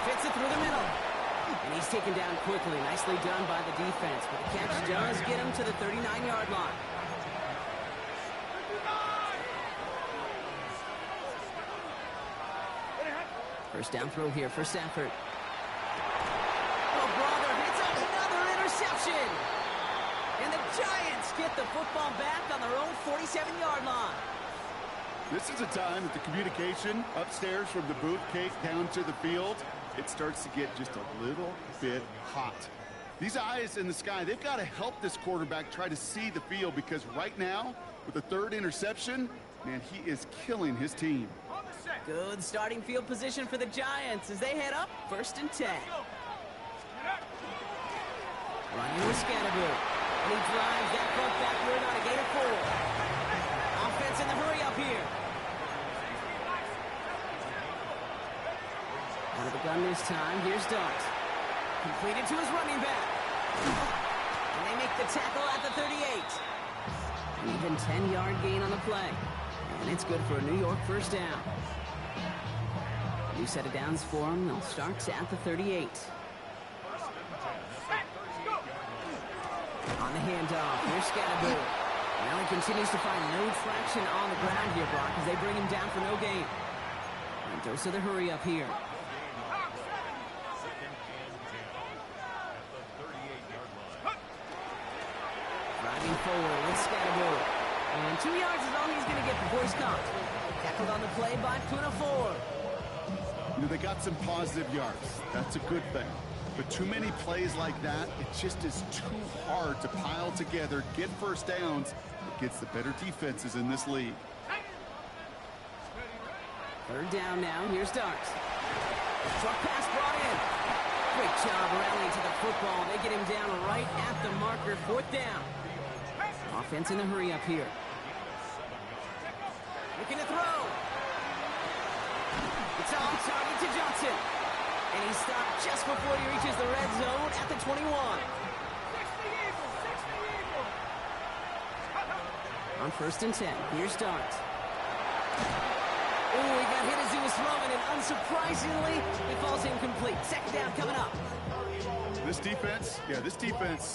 [SPEAKER 4] Fits it through the middle. And he's taken down quickly. Nicely done by the defense. But the catch does get him to the 39-yard line. First down throw here for Stafford. Oh, brother, it's another interception. And the Giants get the football back on their own 47-yard line.
[SPEAKER 5] This is a time that the communication upstairs from the booth cake down to the field, it starts to get just a little bit hot. These eyes in the sky, they've got to help this quarterback try to see the field, because right now, with the 3rd interception, man, he is killing his team.
[SPEAKER 4] Good starting field position for the Giants as they head up 1st and 10. Running with Scatterboo. And he drives that punt backward on a gain of 4. Offense in the hurry up here. Out of the gun this time. Here's Dart. Completed to his running back. And they make the tackle at the 38. An even 10-yard gain on the play. And it's good for a New York first down. New set of downs for them. They'll start at the 38. On the handoff, here's Scatterboo. Now he continues to find no traction on the ground here, Brock, as they bring him down for no gain. And dose of the hurry up here. Driving forward with Scatterboo. And 2 yards is all he's going to get before he's caught. Tackled on the play by Puna Ford.
[SPEAKER 5] You know, they got some positive yards. That's a good thing. But too many plays like that, it just is too hard to pile together, get first downs against the better defenses in this league.
[SPEAKER 4] 3rd down now. Here's Dart. Short pass brought in. Great job rallying to the football. They get him down right at the marker. 4th down. Offense in the hurry up here. Looking to throw. It's on target to Johnson. And he stopped just before he reaches the red zone at the 21. On 1st and 10, here's Dart. Oh, he got hit as he was throwing, and unsurprisingly, it falls incomplete. 2nd down coming up.
[SPEAKER 5] This defense,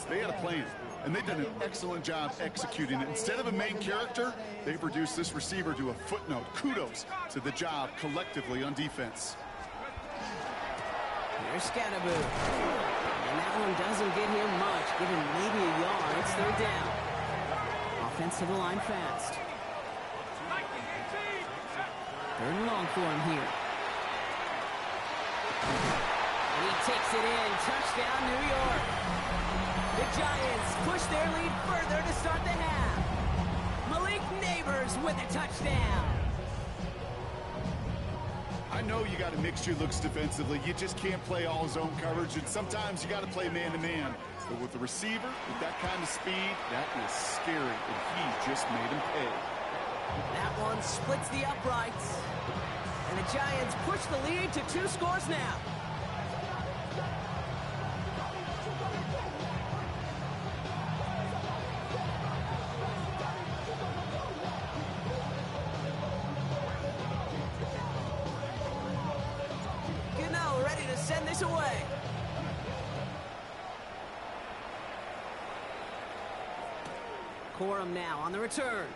[SPEAKER 5] they had a plan. And they've done an excellent job executing it. Instead of a main character, they've reduced this receiver to a footnote. Kudos to the job collectively on defense.
[SPEAKER 4] Here's Scatterboo. And that one doesn't get him much. Give him maybe a yard. It's 3rd down. Offense to the line fast. 3rd and long for him here. And he takes it in. Touchdown, New York. The Giants push their lead further to start the half. Malik Neighbors with a touchdown.
[SPEAKER 5] I know you got to mix your looks defensively. You just can't play all zone coverage, and sometimes you got to play man-to-man. But with the receiver, with that kind of speed, that is scary, and he just made him pay.
[SPEAKER 4] That one splits the uprights. And the Giants push the lead to 2 scores now. Ready to send this away. Corum now on the return.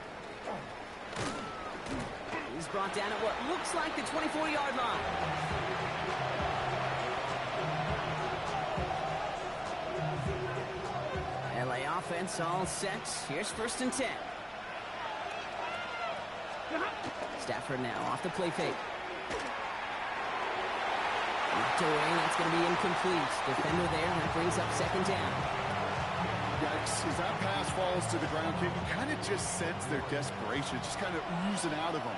[SPEAKER 4] He's brought down at what looks like the 24-yard line. LA offense all set. Here's 1st and 10. Stafford now off the play fake. Knocked away, that's going to be incomplete. Defender there, that brings up 2nd down.
[SPEAKER 5] Yikes, as that pass falls to the ground, you kind of just sense their desperation, just kind of oozing out of them.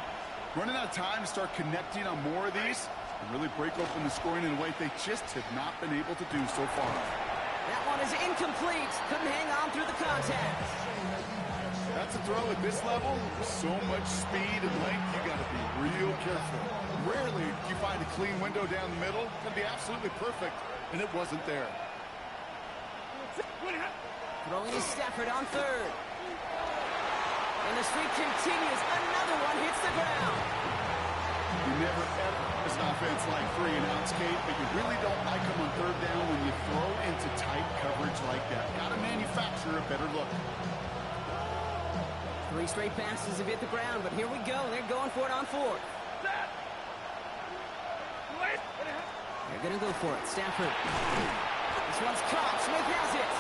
[SPEAKER 5] Running out of time to start connecting on more of these and really break open the scoring in a way they just have not been able to do so far.
[SPEAKER 4] That one is incomplete. Couldn't hang on through the contact.
[SPEAKER 5] That's a throw at this level. So much speed and length, you got to be careful. Rarely do you find a clean window down the middle. It's going to be absolutely perfect, and it wasn't there.
[SPEAKER 4] Throwing to Stafford on third. And the streak continues. Another one hits the ground.
[SPEAKER 5] You never, ever, as an offense like 3 and outs, Kate, but you really don't like them on third down when you throw into tight coverage like that. Got to manufacture a better look.
[SPEAKER 4] 3 straight passes have hit the ground, but here we go. They're going for it on fourth. They're going to go for it. Stafford. This one's caught. Smith has it.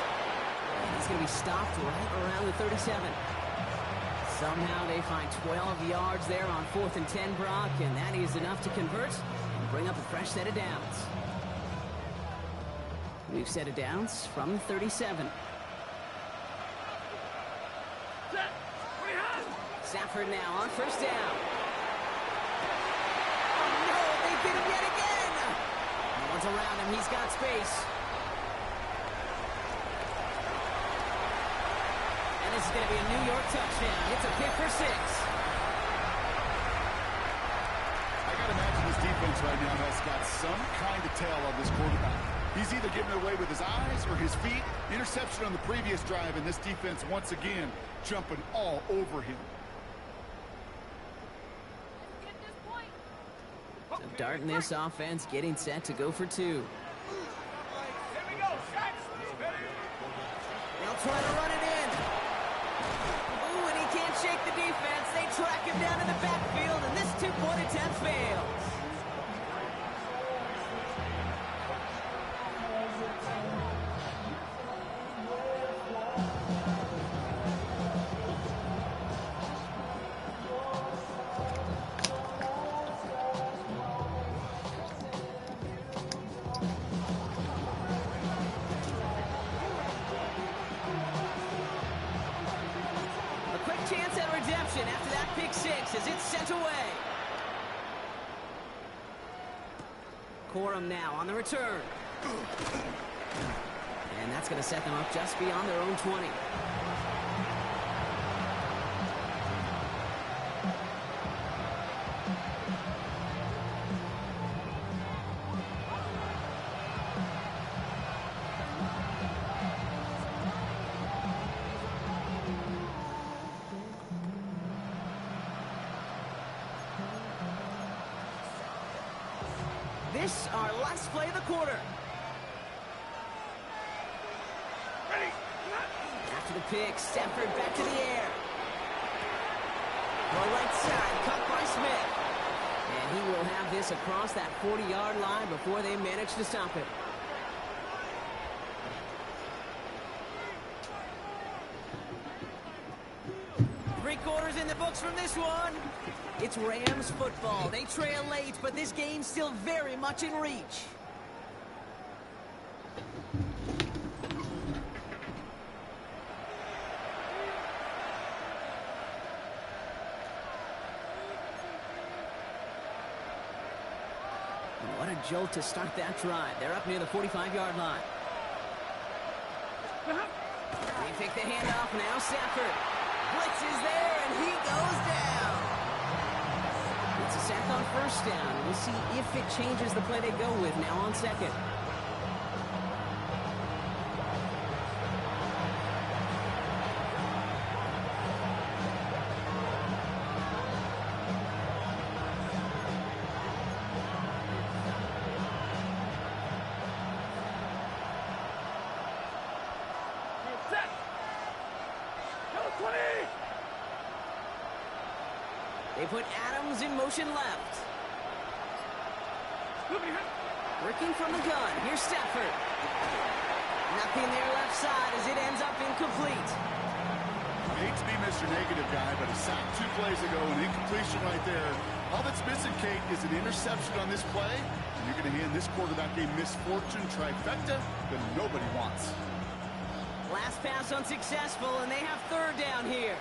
[SPEAKER 4] He's going to be stopped right around the 37. Somehow they find 12 yards there on 4th and 10, Brock, and that is enough to convert and bring up a fresh set of downs. New set of downs from the 37. Stafford now on first down. Oh, no, they did it yet again. No one's around him. He's got space. And this is going to be a New York touchdown. It's a pick for 6.
[SPEAKER 5] I got to imagine this defense right now has got some kind of tail on this quarterback. He's either giving it away with his eyes or his feet. Interception on the previous drive, and this defense once again jumping all over him.
[SPEAKER 4] So Dart in this offense getting set to go for 2. They'll try to run it in. Ooh, and he can't shake the defense. They track him down in the backfield, and this 2-point attempt fails. Chance at redemption after that pick 6 as it's sent away. Corum now on the return. And that's going to set them up just beyond their own 20. This our last play of the quarter. After the pick, Stafford back to the air. Well, right side, caught by Smith. And he will have this across that 40-yard line before they manage to stop it. Three-quarters in the books from this one. It's Rams football. They trail late, but this game's still very much in reach. And what a jolt to start that drive. They're up near the 45-yard line. They take the handoff now. Stafford. Blitz is there, and he goes down. It's a sack on first down. We'll see if it changes the play they go with now on second. They put Adams in motion left. Working from the gun. Here's Stafford. Nothing there left side as it ends up incomplete.
[SPEAKER 5] I hate to be Mr. Negative guy, but a sack 2 plays ago, an incompletion right there. All that's missing, Kate, is an interception on this play, and you're going to hand this quarterback a misfortune trifecta that nobody wants.
[SPEAKER 4] Last pass unsuccessful, and they have third down here.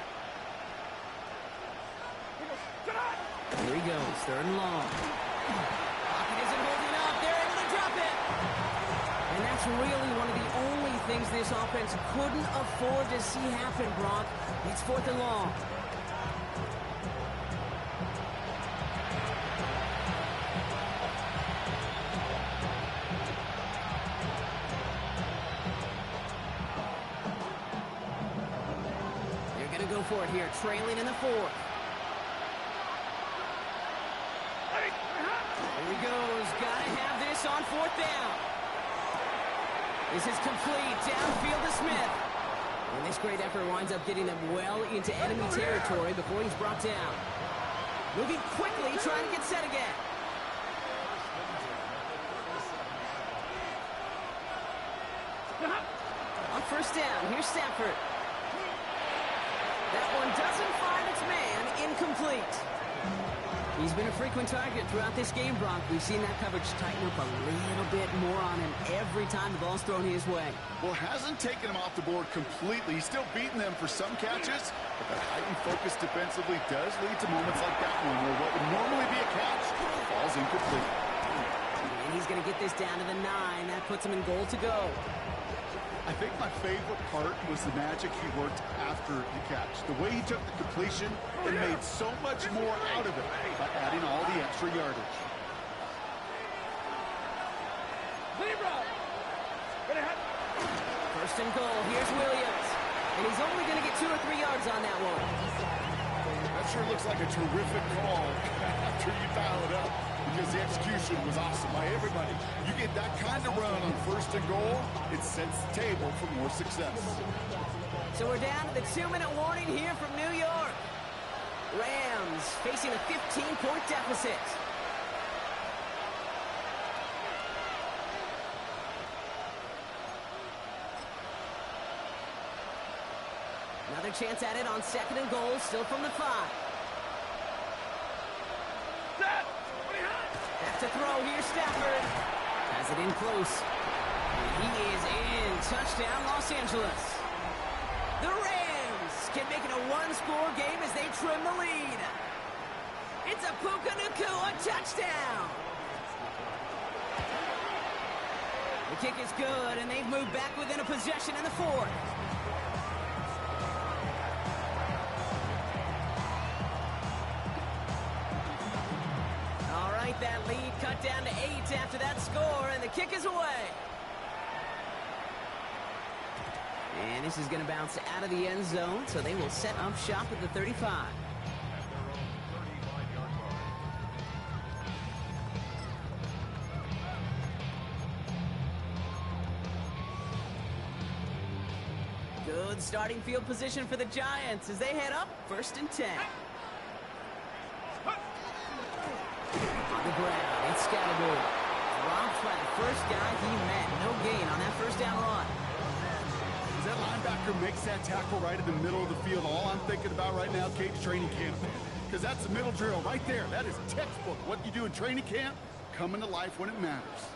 [SPEAKER 4] Here he goes, 3rd and long. Pocket isn't holding up. They're able to drop it. And that's really one of the only things this offense couldn't afford to see happen, Brock. It's 4th and long. go for it here, trailing in the fourth. Here he goes. Gotta have this on fourth down. This is complete. Downfield to Smith. And this great effort winds up getting them well into enemy territory before he's brought down. Moving quickly, trying to get set again. On first down, here's Stafford. That one doesn't find its man. Incomplete. He's been a frequent target throughout this game, Brock. We've seen that coverage tighten up a little bit more on him every time the ball's thrown his way.
[SPEAKER 5] Well, hasn't taken him off the board completely. He's still beating them for some catches, but that heightened focus defensively does lead to moments like that one where what would normally be a catch falls incomplete.
[SPEAKER 4] And he's going to get this down to the 9. That puts him in goal to go.
[SPEAKER 5] I think my favorite part was the magic he worked after the catch. The way he took the completion and made so much more out of it by adding all the extra yardage.
[SPEAKER 4] First and goal. Here's Williams. And he's only going to get 2 or 3 yards on that one.
[SPEAKER 5] That sure looks like a terrific call after you dial it up, because the execution was awesome by everybody. You get that kind of run on first and goal, it sets the table for more success.
[SPEAKER 4] So we're down to the 2-minute warning here from New York. Rams facing a 15-point deficit. Another chance at it on second and goal, still from the 5. Back to throw, here's Stafford. Has it in close. And he is in. Touchdown, Los Angeles. The Rams can make it a 1-score game as they trim the lead. It's a Puka Nacua touchdown. The kick is good, and they've moved back within a possession in the 4th. That lead cut down to 8 after that score, and the kick is away. And this is going to bounce out of the end zone, so they will set up shop at the 35. Good starting field position for the Giants as they head up first and 10. On the ground, it's Scattergood. Dropped by the first guy he met. No gain on that first down run.
[SPEAKER 5] As that linebacker makes that tackle right in the middle of the field, all I'm thinking about right now, Cape's training camp. Because that's the middle drill right there. That is textbook. What you do in training camp, coming to life when it matters.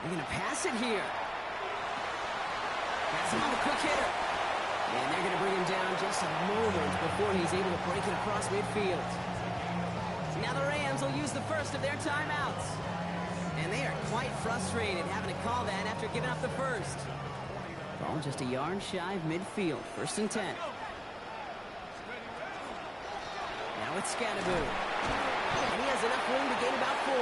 [SPEAKER 4] They're going to pass it here. Pass him on the quick hitter. And they're going to bring him down just a moment before he's able to break it across midfield. Now the Rams will use the first of their timeouts. And they are quite frustrated having to call that after giving up the first. Ball just a yard shy of midfield. First and 10. Now it's Scattergood. And he has enough room to gain about 4.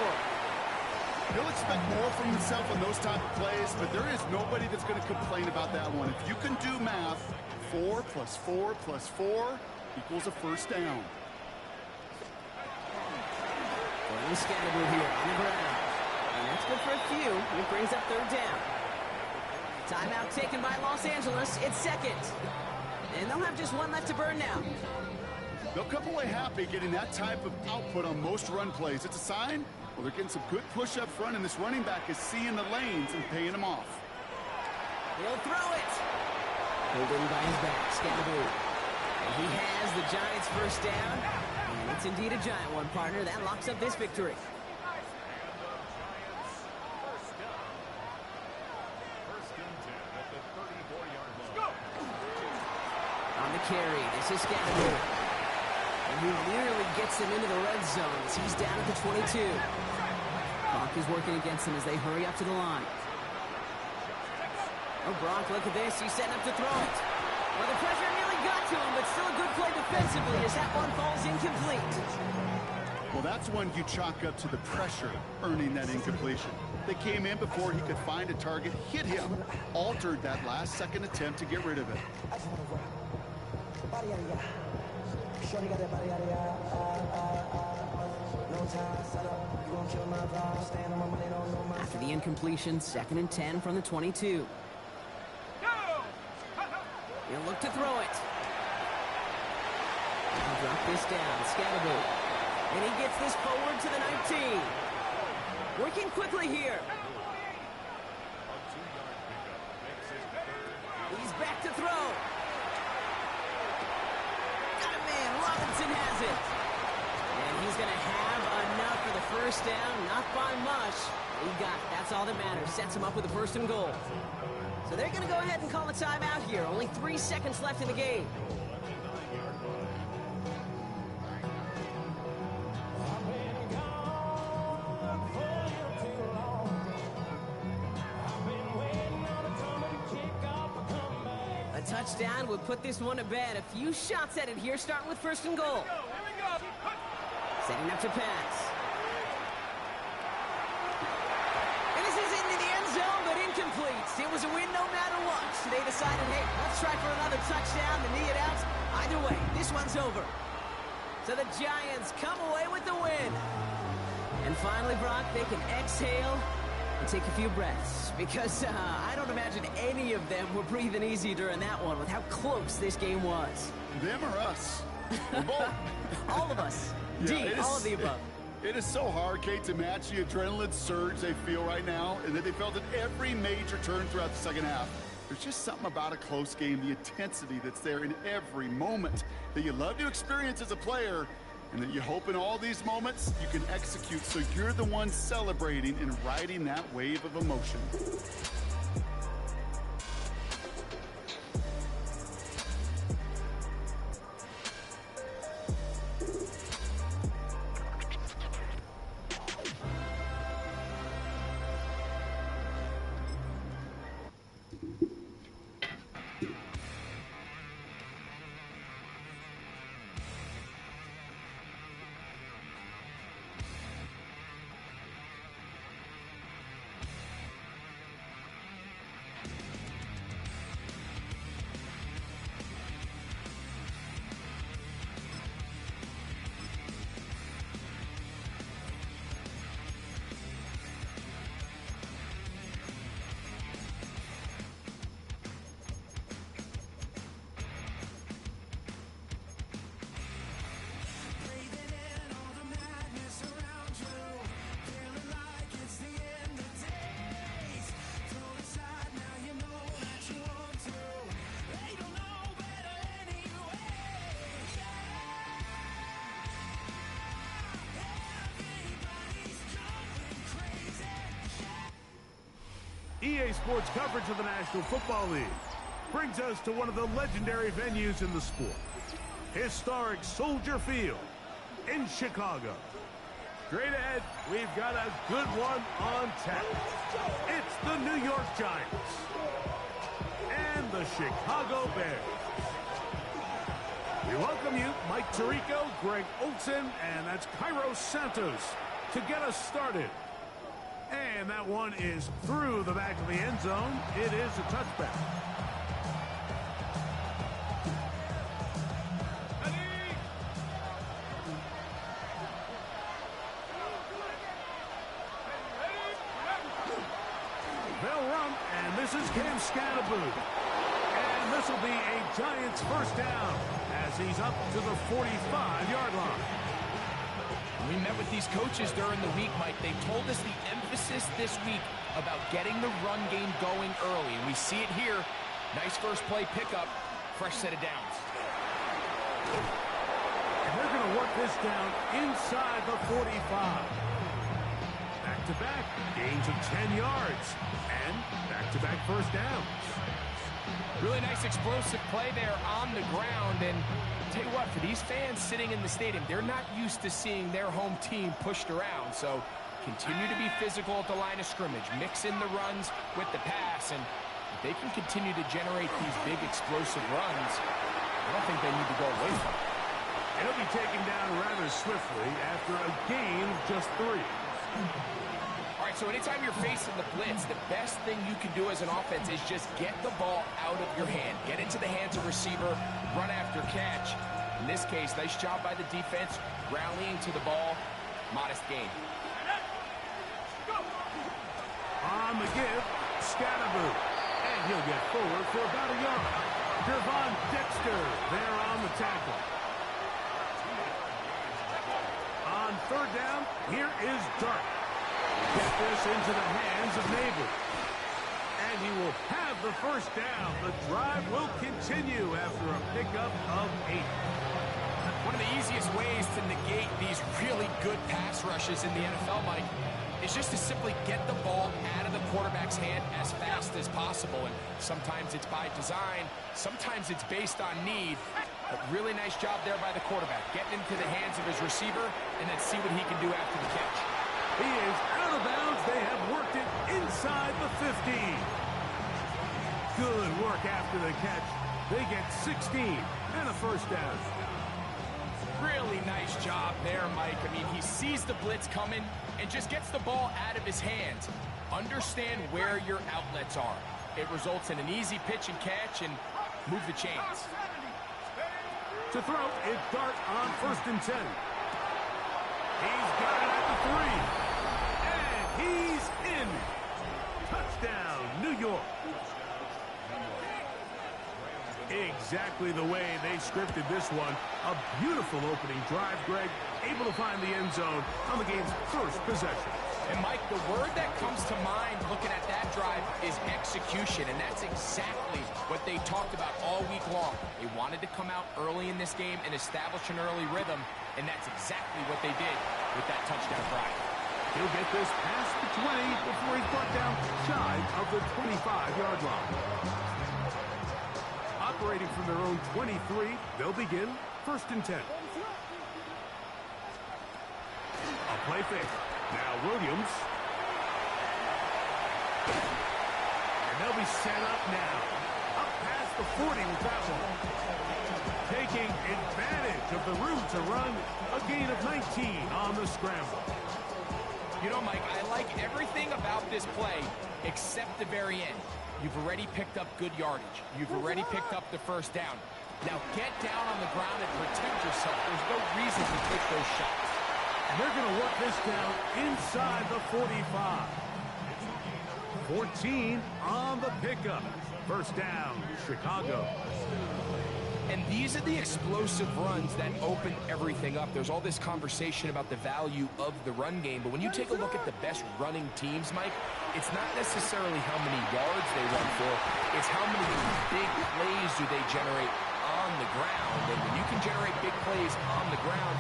[SPEAKER 5] He'll expect more from himself in those type of plays, but there is nobody that's going to complain about that one. If you can do math, 4 plus 4 plus 4 equals a first down.
[SPEAKER 4] Well, Scattergood here on the ground. And that's good for a few. It brings up third down. Timeout taken by Los Angeles. It's second. And they'll have just one left to burn now.
[SPEAKER 5] They'll come away happy getting that type of output on most run plays. It's a sign. Well, they're getting some good push up front, and this running back is seeing the lanes and paying them off.
[SPEAKER 4] He'll throw it. Pulled in by his back, Scattergood. And he has the Giants' first down. And it's indeed a giant one, partner. That locks up this victory. On the carry, this is Scattergood. And he nearly gets them into the red zone as he's down at the 22. Brock is working against them as they hurry up to the line. Oh, Brock, look at this. He's setting up to throw it. Well, the pressure nearly got to him, but still a good play defensively as that one falls incomplete.
[SPEAKER 5] Well, that's one you chalk up to the pressure earning that incompletion. They came in before he could find a target, hit him, altered that last-second attempt to get rid of it.
[SPEAKER 4] After the incompletion, 2nd and 10 from the 22. He'll look to throw it. He'll drop this down, Scatterbo. And he gets this forward to the 19. Working quickly here. He's back to throw. Got a man. Robinson has it. And he's going to have enough for the first down. Not by much. He got it. That's all that matters. Sets him up with a 1st and goal. So they're going to go ahead and call a timeout here. Only 3 seconds left in the game. A touchdown would put this one to bed. A few shots at it here, starting with 1st and goal. Setting up to pass. And this is into the end zone, but incomplete. It was a win no matter what. They decided, hey, let's try for another touchdown to knee it out. Either way, this one's over. So the Giants come away with the win. And finally, Brock, they can exhale and take a few breaths. Because I don't imagine any of them were breathing easy during that one with how close this game was.
[SPEAKER 5] Them or us? We're both.
[SPEAKER 4] All of us.
[SPEAKER 5] Yeah,
[SPEAKER 4] all of the above.
[SPEAKER 5] It is so hard, Kate, to match the adrenaline surge they feel right now and that they felt at every major turn throughout the second half. There's just something about a close game, the intensity that's there in every moment that you love to experience as a player, and that you hope in all these moments you can execute so you're the one celebrating and riding that wave of emotion.
[SPEAKER 1] EA Sports coverage of the National Football League brings us to one of the legendary venues in the sport, historic Soldier Field in Chicago. Straight ahead, we've got a good one on tap. It's the New York Giants and the Chicago Bears. We welcome you, Mike Tirico, Greg Olson, and that's Cairo Santos to get us started. And that one is through the back of the end zone. It is a touchback. They'll run, and this is Cam Scatterbo. And this will be a Giants first down as he's up to the 45-yard line.
[SPEAKER 2] We met with these coaches during the week, Mike. They told us the emphasis this week about getting the run game going early. And we see it here. Nice first play pickup. Fresh set of downs.
[SPEAKER 1] And they're going to work this down inside the 45. Back-to-back gains of 10 yards. And back-to-back first downs.
[SPEAKER 2] Really nice explosive play there on the ground. And tell you what, for these fans sitting in the stadium, they're not used to seeing their home team pushed around. So continue to be physical at the line of scrimmage. Mix in the runs with the pass. And If they can continue to generate these big explosive runs, I don't think they need to go away from it.
[SPEAKER 1] He'll be taken down rather swiftly after a gain of just 3.
[SPEAKER 2] All right, so anytime you're facing the blitz, the best thing you can do as an offense is just get the ball out of your hand. Get into the hands of receiver, run after catch. In this case, nice job by the defense, rallying to the ball. Modest gain.
[SPEAKER 1] On the give, Scatterboo. And he'll get forward for about a yard. Devon Dexter there on the tackle. On 3rd down, here is Dart. Get this into the hands of Nabel. And he will have the 1st down. The drive will continue after a pickup of 8.
[SPEAKER 2] One of the easiest ways to negate these really good pass rushes in the NFL, Mike, is just to simply get the ball out of the quarterback's hand as fast as possible. And sometimes it's by design, sometimes it's based on need. But really nice job there by the quarterback, getting into the hands of his receiver, and then see what he can do after the catch.
[SPEAKER 1] He is out of bounds. They have worked it inside the 15. Good work after the catch. They get 16 and a 1st down.
[SPEAKER 2] Really nice job there, Mike. I mean, he sees the blitz coming and just gets the ball out of his hands. Understand where your outlets are. It results in an easy pitch and catch and move the chains.
[SPEAKER 1] To throw, it's Dart on 1st and 10. He's got it at the 3. And he's in. Touchdown, New York. Exactly the way they scripted this one. A beautiful opening drive, Greg. Able to find the end zone on the game's 1st possession.
[SPEAKER 2] And, Mike, the word that comes to mind looking at that drive is execution, and that's exactly what they talked about all week long. They wanted to come out early in this game and establish an early rhythm, and that's exactly what they did with that touchdown drive.
[SPEAKER 1] He'll get this past the 20 before he's brought down shy of the 25-yard line. Operating from their own 23, they'll begin 1st and 10. A play fake. Now Williams. And they'll be set up now. Up past the 40 with that one. Taking advantage of the room to run. A gain of 19 on the scramble.
[SPEAKER 2] You know, Mike, I like everything about this play except the very end. You've already picked up good yardage. You've already picked up the 1st down. Now get down on the ground and protect yourself. There's no reason to take those shots.
[SPEAKER 1] And they're going to work this down inside the 45. 14 on the pickup. 1st down, Chicago.
[SPEAKER 2] And these are the explosive runs that open everything up. There's all this conversation about the value of the run game, but when you take a look at the best running teams, Mike, it's not necessarily how many yards they run for, it's how many big plays do they generate on the ground. And when you can generate big plays on the ground,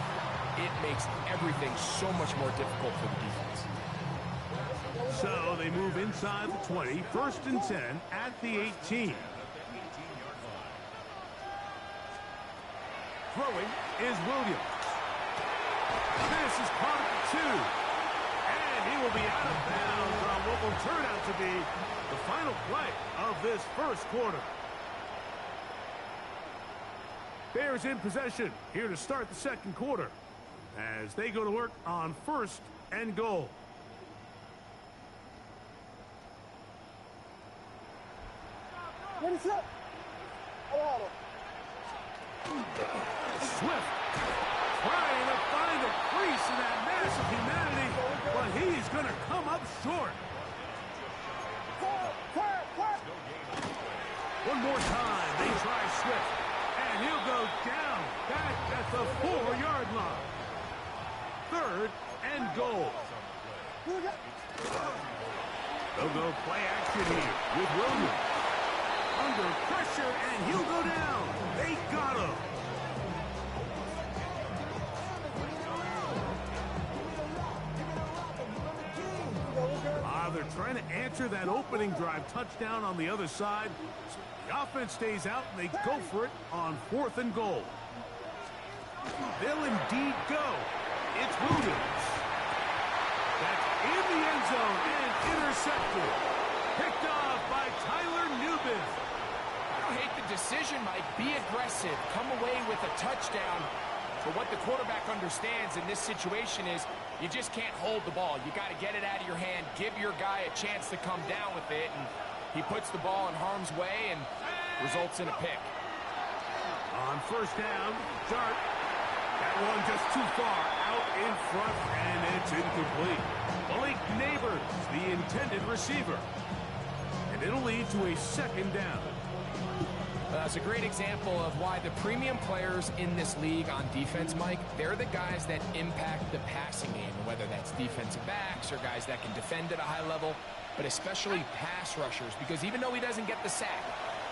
[SPEAKER 2] it makes everything so much more difficult for the defense.
[SPEAKER 1] So they move inside the 20, 1st and 10 at the 18. Throwing is Williams. This is caught at the 2. And he will be out of bounds on what will turn out to be the final play of this 1st quarter. Bears in possession here to start the 2nd quarter as they go to work on 1st and goal.
[SPEAKER 3] Ready, set.
[SPEAKER 1] Swift trying to find a crease in that mass of humanity, but he's going to come up short. One more time, they try Swift, and he'll go down back at the 4-yard line. 3rd and goal. They'll go play action here with Williams. Under pressure, and he'll go down. They got him. They're trying to answer that opening drive touchdown on the other side. So the offense stays out, and they go for it on 4th and goal. They'll indeed go. It's Williams. That's in the end zone and intercepted. Picked off by Tyler Newbin.
[SPEAKER 2] I don't hate the decision, Mike. Be aggressive. Come away with a touchdown. But what the quarterback understands in this situation is you just can't hold the ball. You got to get it out of your hand, give your guy a chance to come down with it, and he puts the ball in harm's way and results in a pick.
[SPEAKER 1] On first down, Dart. That one just too far out in front, and it's incomplete. Malik Neighbors, the intended receiver. And it'll lead to a second down.
[SPEAKER 2] That's a great example of why the premium players in this league on defense, Mike, they're the guys that impact the passing game, whether that's defensive backs or guys that can defend at a high level, but especially pass rushers, because even though he doesn't get the sack,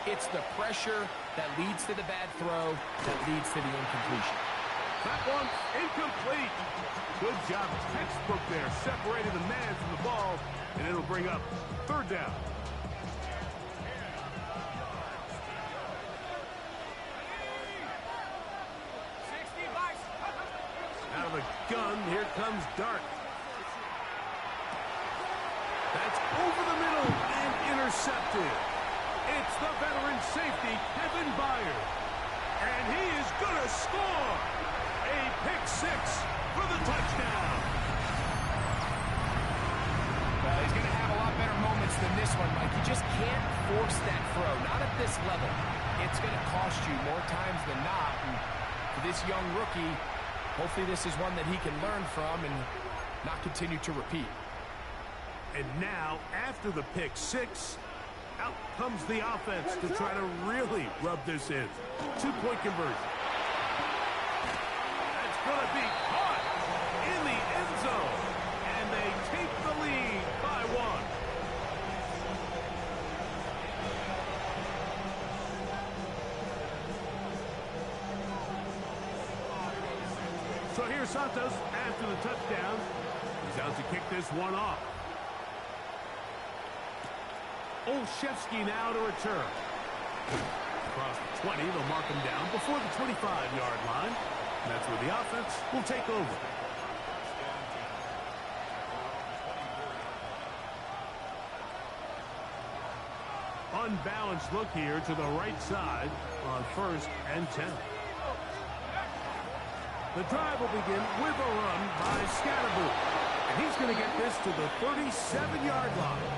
[SPEAKER 2] it's the pressure that leads to the bad throw that leads to the incompletion.
[SPEAKER 1] That one incomplete. Good job, textbook there, separating the man from the ball, and it'll bring up third down. Out of the gun, here comes Dart. That's over the middle and intercepted. It's the veteran safety, Kevin Byard. And he is going to score. A pick six for the touchdown.
[SPEAKER 2] Well, he's going to have a lot better moments than this one, Mike. You just can't force that throw, not at this level. It's going to cost you more times than not. And for this young rookie, hopefully this is one that he can learn from and not continue to repeat.
[SPEAKER 1] And now, after the pick six, out comes the offense to try to really rub this in. 2-point conversion. That's going to be caught in the end zone. And they take the lead by one. So here's Santos after the touchdown. He's out to kick this one off. Olszewski now to return. Across the 20, they'll mark him down before the 25-yard line. And that's where the offense will take over. Unbalanced look here to the right side on 1st and 10. The drive will begin with a run by Scatterboot. And he's going to get this to the 37-yard line.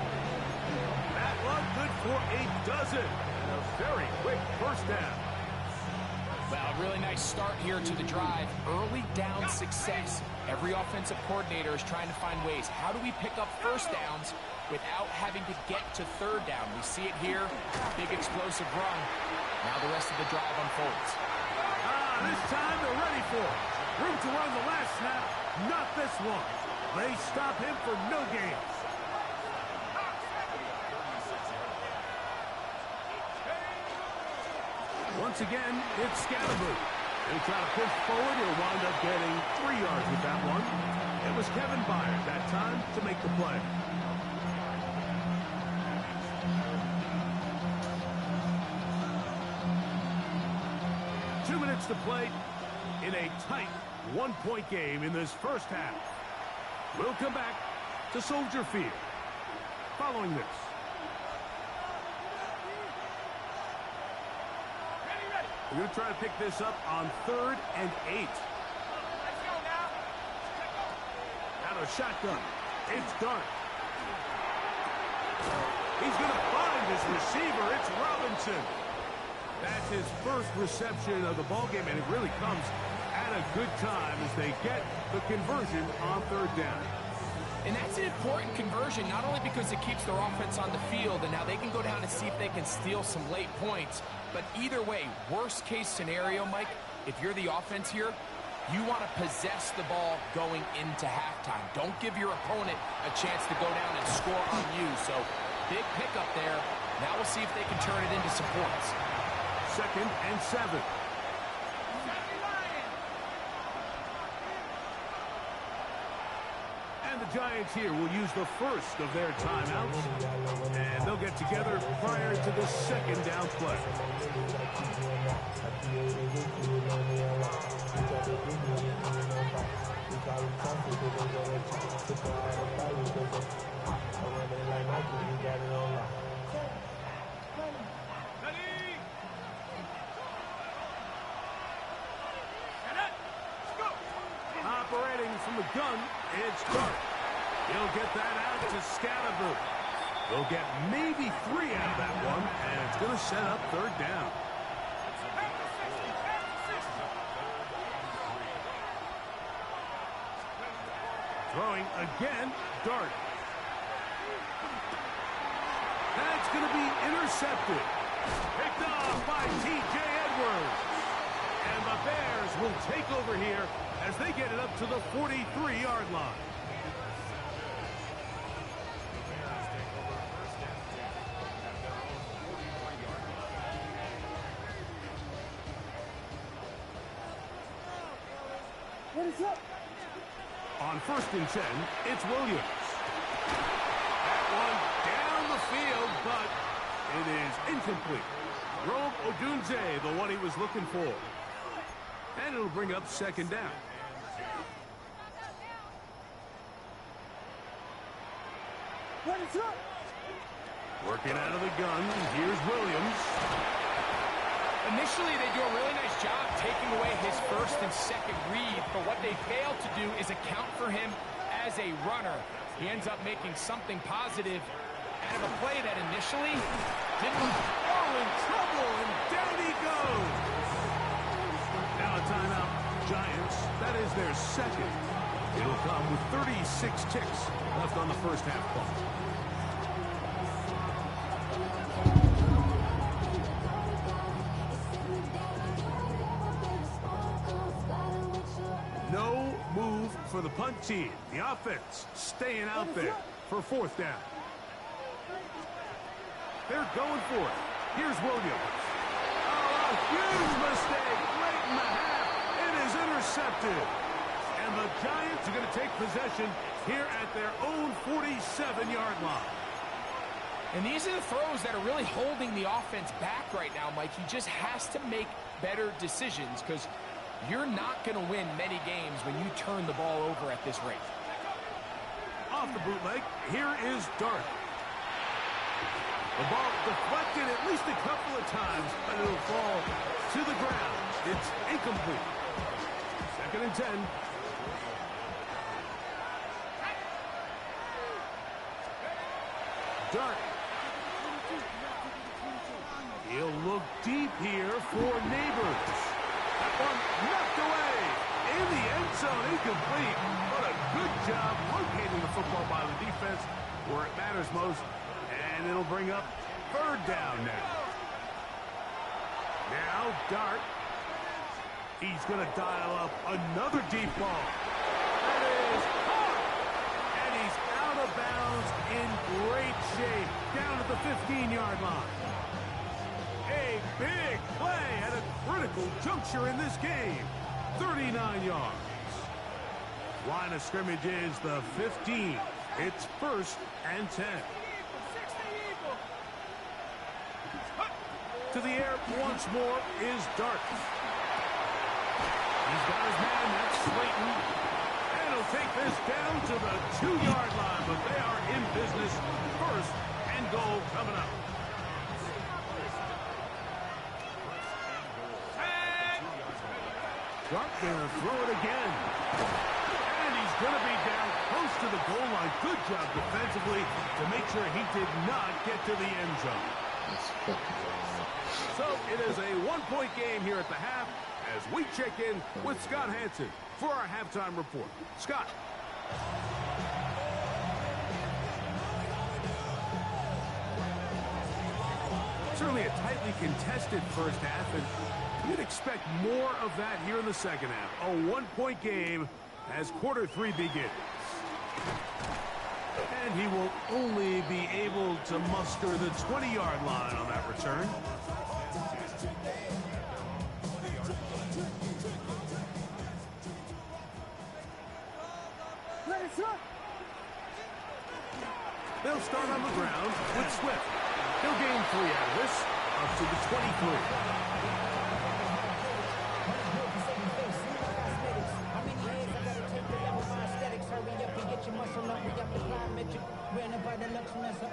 [SPEAKER 1] That one good for a dozen. And a very quick first down.
[SPEAKER 2] Well, really nice start here to the drive. Early down success. Every offensive coordinator is trying to find ways. How do we pick up first downs without having to get to third down? We see it here. Big explosive run. Now the rest of the drive unfolds.
[SPEAKER 1] This time they're ready for it. Room to run the last snap. Not this one. They stop him for no gains. Once again, it's Scatterboot. He'll try to push forward. He'll wind up getting 3 yards with that one. It was Kevin Byard that time to make the play. To play in a tight 1-point game in this first half. We'll come back to Soldier Field following this. We're going to try to pick this up on 3rd and 8. Out of shotgun. It's Dart. He's going to find his receiver. It's Robinson. That's his first reception of the ballgame, and it really comes at a good time as they get the conversion on 3rd down.
[SPEAKER 2] And that's an important conversion, not only because it keeps their offense on the field, and now they can go down and see if they can steal some late points. But either way, worst case scenario, Mike, if you're the offense here, you want to possess the ball going into halftime. Don't give your opponent a chance to go down and score on you. So big pickup there. Now we'll see if they can turn it into some points.
[SPEAKER 1] 2nd and 7. And the Giants here will use the first of their timeouts. And they'll get together prior to the 2nd down play. throwing from the gun. It's Dart. He'll get that out to Scatterboot. They'll get maybe 3 out of that one, and it's going to set up third down. Throwing again, Dart. That's going to be intercepted. Picked off by T.J. Edwards. And the Bears will take over here as they get it up to the 43-yard line.
[SPEAKER 3] What is up?
[SPEAKER 1] On 1st and 10, it's Williams. That one down the field, but it is incomplete. Rome Odunze, the one he was looking for. And it'll bring up 2nd down.
[SPEAKER 3] What is up?
[SPEAKER 1] Working out of the gun, here's Williams.
[SPEAKER 2] Initially, they do a really nice job taking away his 1st and 2nd read, but what they fail to do is account for him as a runner. He ends up making something positive out of a play that initially didn't.
[SPEAKER 1] Oh, in trouble, and down he goes. Now a timeout, Giants. That is their 2nd. It'll come with 36 ticks left on the first half clock. No move for the punt team. The offense staying out there for 4th down. They're going for it. Here's Williams. Oh, a huge mistake late in the half. It is intercepted. And the Giants are going to take possession here at their own 47-yard line.
[SPEAKER 2] And these are the throws that are really holding the offense back right now, Mike. He just has to make better decisions because you're not going to win many games when you turn the ball over at this rate.
[SPEAKER 1] Off the bootleg, here is Dart. The ball deflected at least a couple of times, but it'll fall to the ground. It's incomplete. 2nd and 10. Dart. He'll look deep here for Neighbors. That one knocked away in the end zone, incomplete. What a good job locating the football by the defense where it matters most. And it'll bring up 3rd down now. Now Dart. He's going to dial up another deep ball. That is caught. And he's out of bounds in great shape. Down at the 15-yard line. A big play at a critical juncture in this game. 39 yards. Line of scrimmage is the 15. It's 1st and 10. To the air once more is Dart. He's got his man, that's Slayton. And he'll take this down to the 2-yard line, but they are in business. 1st and goal coming up. Dart gonna throw it again. And he's gonna be down close to the goal line. Good job defensively to make sure he did not get to the end zone. So it is a 1-point game here at the half as we check in with Scott Hansen for our halftime report. Scott. Certainly a tightly contested first half, and you'd expect more of that here in the second half. A 1-point game as quarter 3 begins. And he will only be able to muster the 20-yard line on that return. They'll start on the ground with Swift. He'll gain 3 out of this, up to the 23.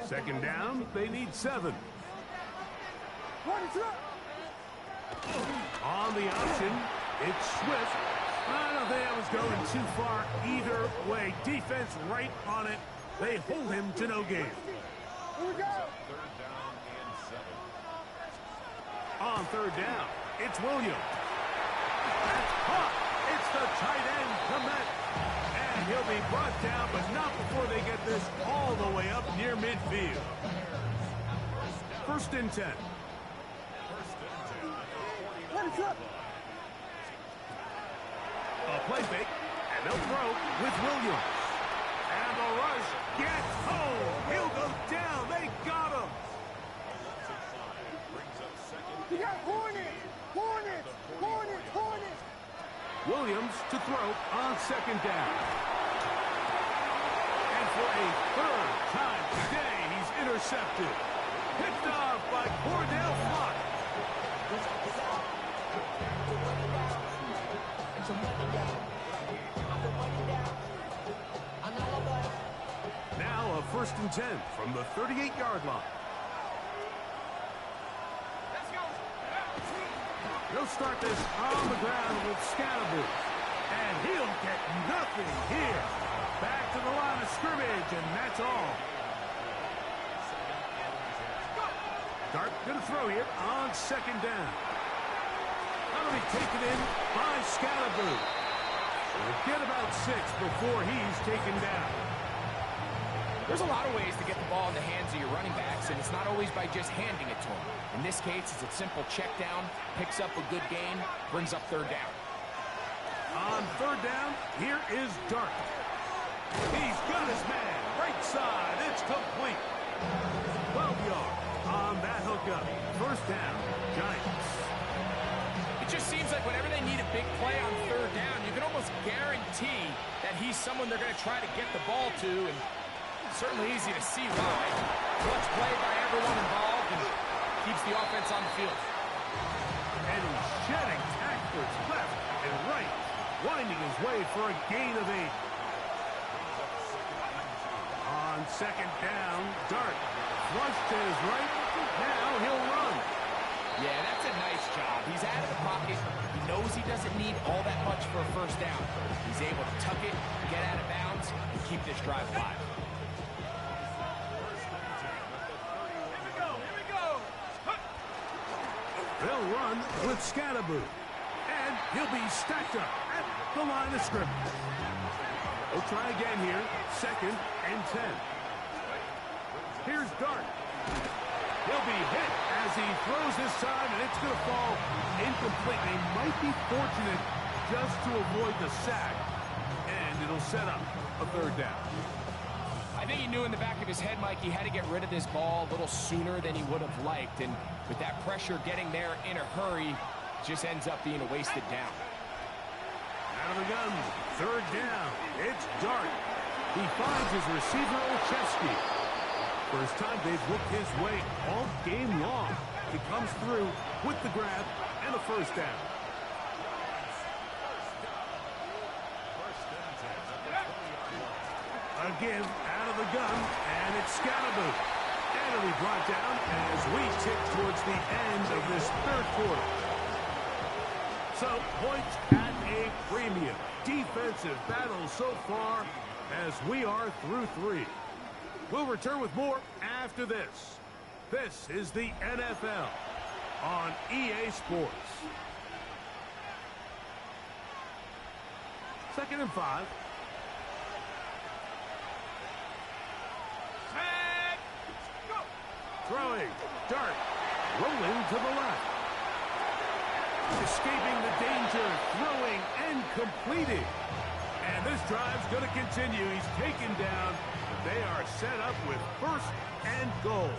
[SPEAKER 1] Second down, they need 7. On the option, it's Swift. I don't think I was going too far either way. Defense right on it. They hold him to no gain.
[SPEAKER 3] Here we go.
[SPEAKER 1] On third down, it's Williams. That's caught. It's the tight end, Komet. And he'll be brought down, but not before they get this all the way up near midfield. First and 10.
[SPEAKER 3] What is up?
[SPEAKER 1] A play fake, and they'll throw with Williams. And the rush gets home. He'll go down. They got him.
[SPEAKER 3] We got Hornets. Hornets. Hornets. Hornets.
[SPEAKER 1] Williams to throw on second down. And for a third time today, he's intercepted. Picked off by Cordell Flock. Now a first and 10 from the 38-yard line. They'll start this on the ground with Scatterbury. And he'll get nothing here. Back to the line of scrimmage, and that's all. Dart going to throw here on second down. That'll be taken in by Scatterbury. We'll get about 6 before he's taken down.
[SPEAKER 2] There's a lot of ways to get the ball in the hands of your running backs, and it's not always by just handing it to them. In this case, it's a simple check down, picks up a good gain, brings up third down.
[SPEAKER 1] On third down, here is Dart. He's got his man, right side, it's complete. 12 yards on that hookup. First down, Giants.
[SPEAKER 2] It just seems like whenever they need a big play on third down, you can almost guarantee that he's someone they're going to try to get the ball to, and certainly easy to see why. Clutch play by everyone involved and keeps the offense on the field.
[SPEAKER 1] And he's shedding tacklers left and right, winding his way for a gain of 8. On second down, Dart flush to his right. Now he'll run.
[SPEAKER 2] Yeah, that's a nice job. He's out of the pocket. He knows he doesn't need all that much for a first down. He's able to tuck it, get out of bounds, and keep this drive alive.
[SPEAKER 1] They'll run with Scatterbury. And he'll be stacked up at the line of scrimmage. We'll try again here. Second and 10. Here's Dart. He'll be hit as he throws this time, and it's going to fall incomplete. They might be fortunate just to avoid the sack, and it'll set up a third down.
[SPEAKER 2] I think he knew in the back of his head, Mike, he had to get rid of this ball a little sooner than he would have liked. And with that pressure getting there in a hurry, it just ends up being a wasted down.
[SPEAKER 1] Out of the gun, third down. It's Dart. He finds his receiver, Olszewski. First time they've looked his way all game long. He comes through with the grab and a first down. Again, out of the gun, and it's Scatterbury. And it'll be brought down as we tick towards the end of this third quarter. So, points at a premium. Defensive battle so far as we are through 3. We'll return with more after this. This is the NFL on EA Sports. Second and 5. Throwing, Dart, rolling to the left. Escaping the danger, throwing and completing. And this drive's going to continue. He's taken down. They are set up with first and goal.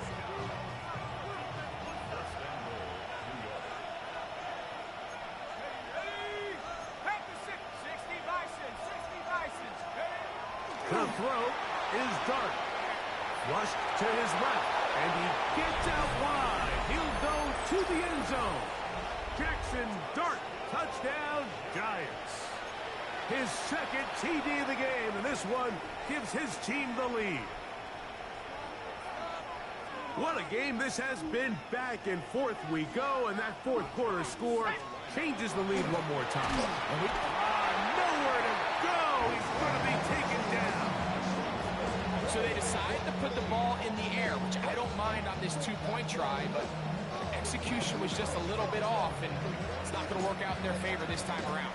[SPEAKER 1] The throw is Dart. Flushed to his left, and he gets out wide. He'll go to the end zone. Jackson Dart, touchdown, Giants. His second TD of the game, and this one gives his team the lead. What a game this has been. Back and forth we go, and that fourth quarter score changes the lead one more time.
[SPEAKER 2] put the ball in the air, which I don't mind on this two-point try, but execution was just a little bit off, and it's not going to work out in their favor this time around.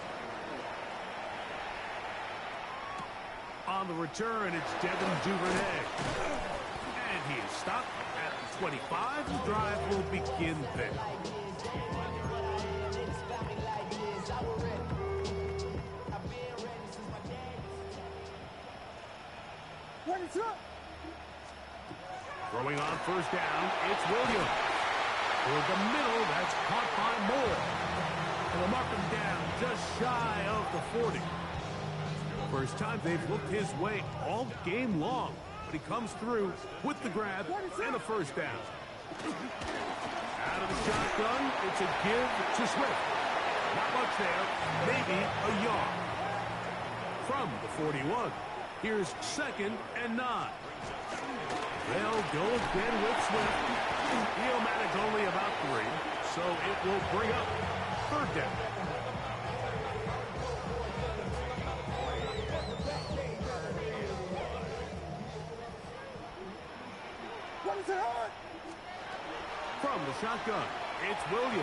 [SPEAKER 1] On the return, it's Devin Duvernay. And he is stopped at the 25. The drive will begin there. Throwing on first down, it's Williams. Toward the middle, that's caught by Moore. And they'll mark him down just shy of the 40. First time they've looked his way all game long, but he comes through with the grab and a first down. Out of the shotgun, it's a give to Swift. Not much there, maybe a yard. From the 41, here's 2nd and 9. They'll go again with Swift. He'll manage only about 3, so it will bring up 3rd down. From the shotgun, it's Williams.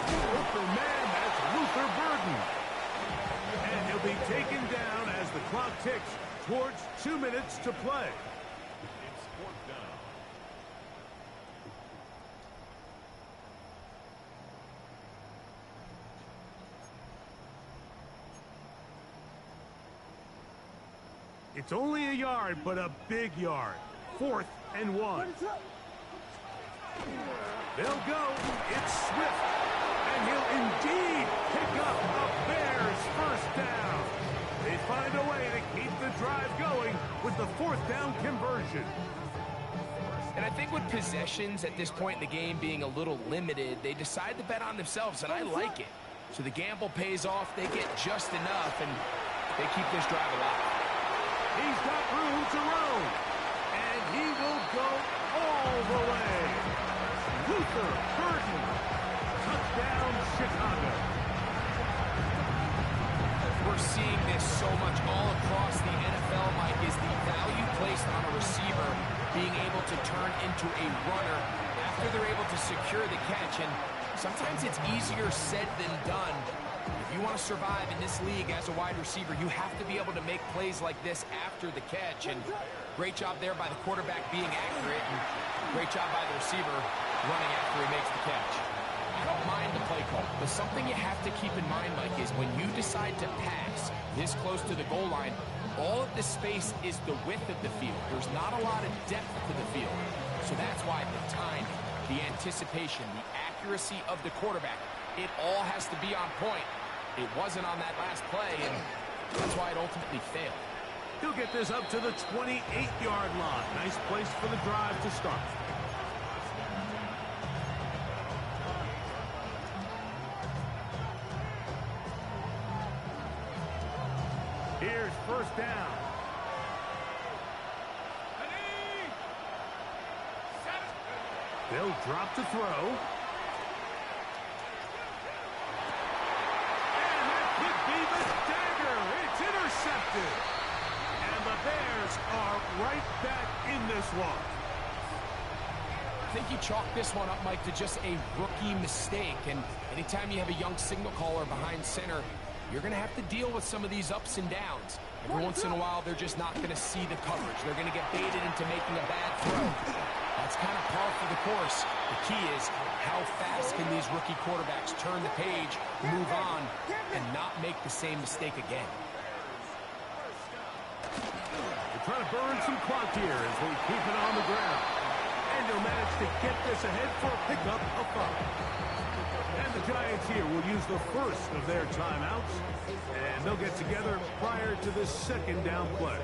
[SPEAKER 1] Luther man, that's Luther Burden. And he'll be taken down as the clock ticks towards 2 minutes to play. It's only a yard, but a big yard. 4th and 1. They'll go. It's Swift. And he'll indeed pick up a Bears first down. They find a way to keep the drive going with the 4th down conversion.
[SPEAKER 2] And I think with possessions at this point in the game being a little limited, they decide to bet on themselves, and I like it. So the gamble pays off. They get just enough, and they keep this drive alive.
[SPEAKER 1] He's got room to roam. And he will go all the way. Luther Burden. Touchdown, Chicago.
[SPEAKER 2] We're seeing this so much all across the NFL, Mike, is the value placed on a receiver being able to turn into a runner after they're able to secure the catch. And sometimes it's easier said than done. If you want to survive in this league as a wide receiver, you have to be able to make plays like this after the catch. And great job there by the quarterback being accurate, and great job by the receiver running after he makes the catch. I don't mind the play call, but something you have to keep in mind, Mike, is when you decide to pass this close to the goal line, all of the space is the width of the field. There's not a lot of depth to the field. So that's why the timing, the anticipation, the accuracy of the quarterback, it all has to be on point. It wasn't on that last play, and that's why it ultimately failed.
[SPEAKER 1] He'll get this up to the 28-yard line. Nice place for the drive to start. Here's first down. They'll drop to throw. And that could be the dagger. It's intercepted. And the Bears are right back in this one.
[SPEAKER 2] I think you chalk this one up, Mike, to just a rookie mistake. And anytime you have a young signal caller behind center, you're going to have to deal with some of these ups and downs. Every once in a while, they're just not going to see the coverage. They're going to get baited into making a bad throw. That's kind of par for the course. The key is how fast can these rookie quarterbacks turn the page, move on, and not make the same mistake again.
[SPEAKER 1] They're trying to burn some clock here as they keep it on the ground. And they'll manage to get this ahead for a pickup of 5. And the Giants here will use the first of their timeouts. And they'll get together prior to the second down play.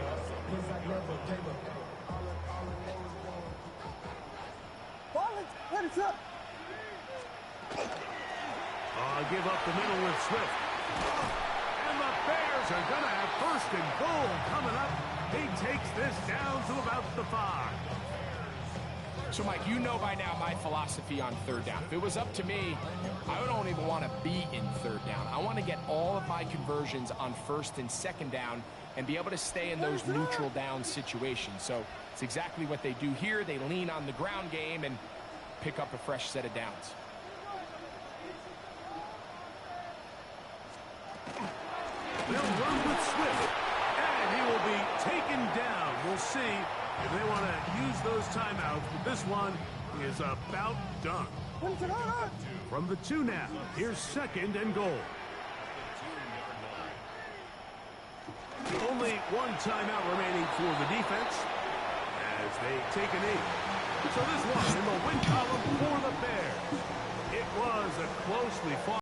[SPEAKER 1] Give up the middle with Swift. And the Bears are going to have first and goal coming up. He takes this down to about the 5.
[SPEAKER 2] So, Mike, you know by now my philosophy on third down. If it was up to me, I don't even want to be in third down. I want to get all of my conversions on first and second down and be able to stay in those neutral down situations. So it's exactly what they do here. They lean on the ground game and pick up a fresh set of downs.
[SPEAKER 1] They'll run with Swift, and he will be taken down. We'll see if they want to use those timeouts, but this one is about done. From the 2 now, here's 2nd and goal. Only one timeout remaining for the defense as they take a knee. So this one in the win column for the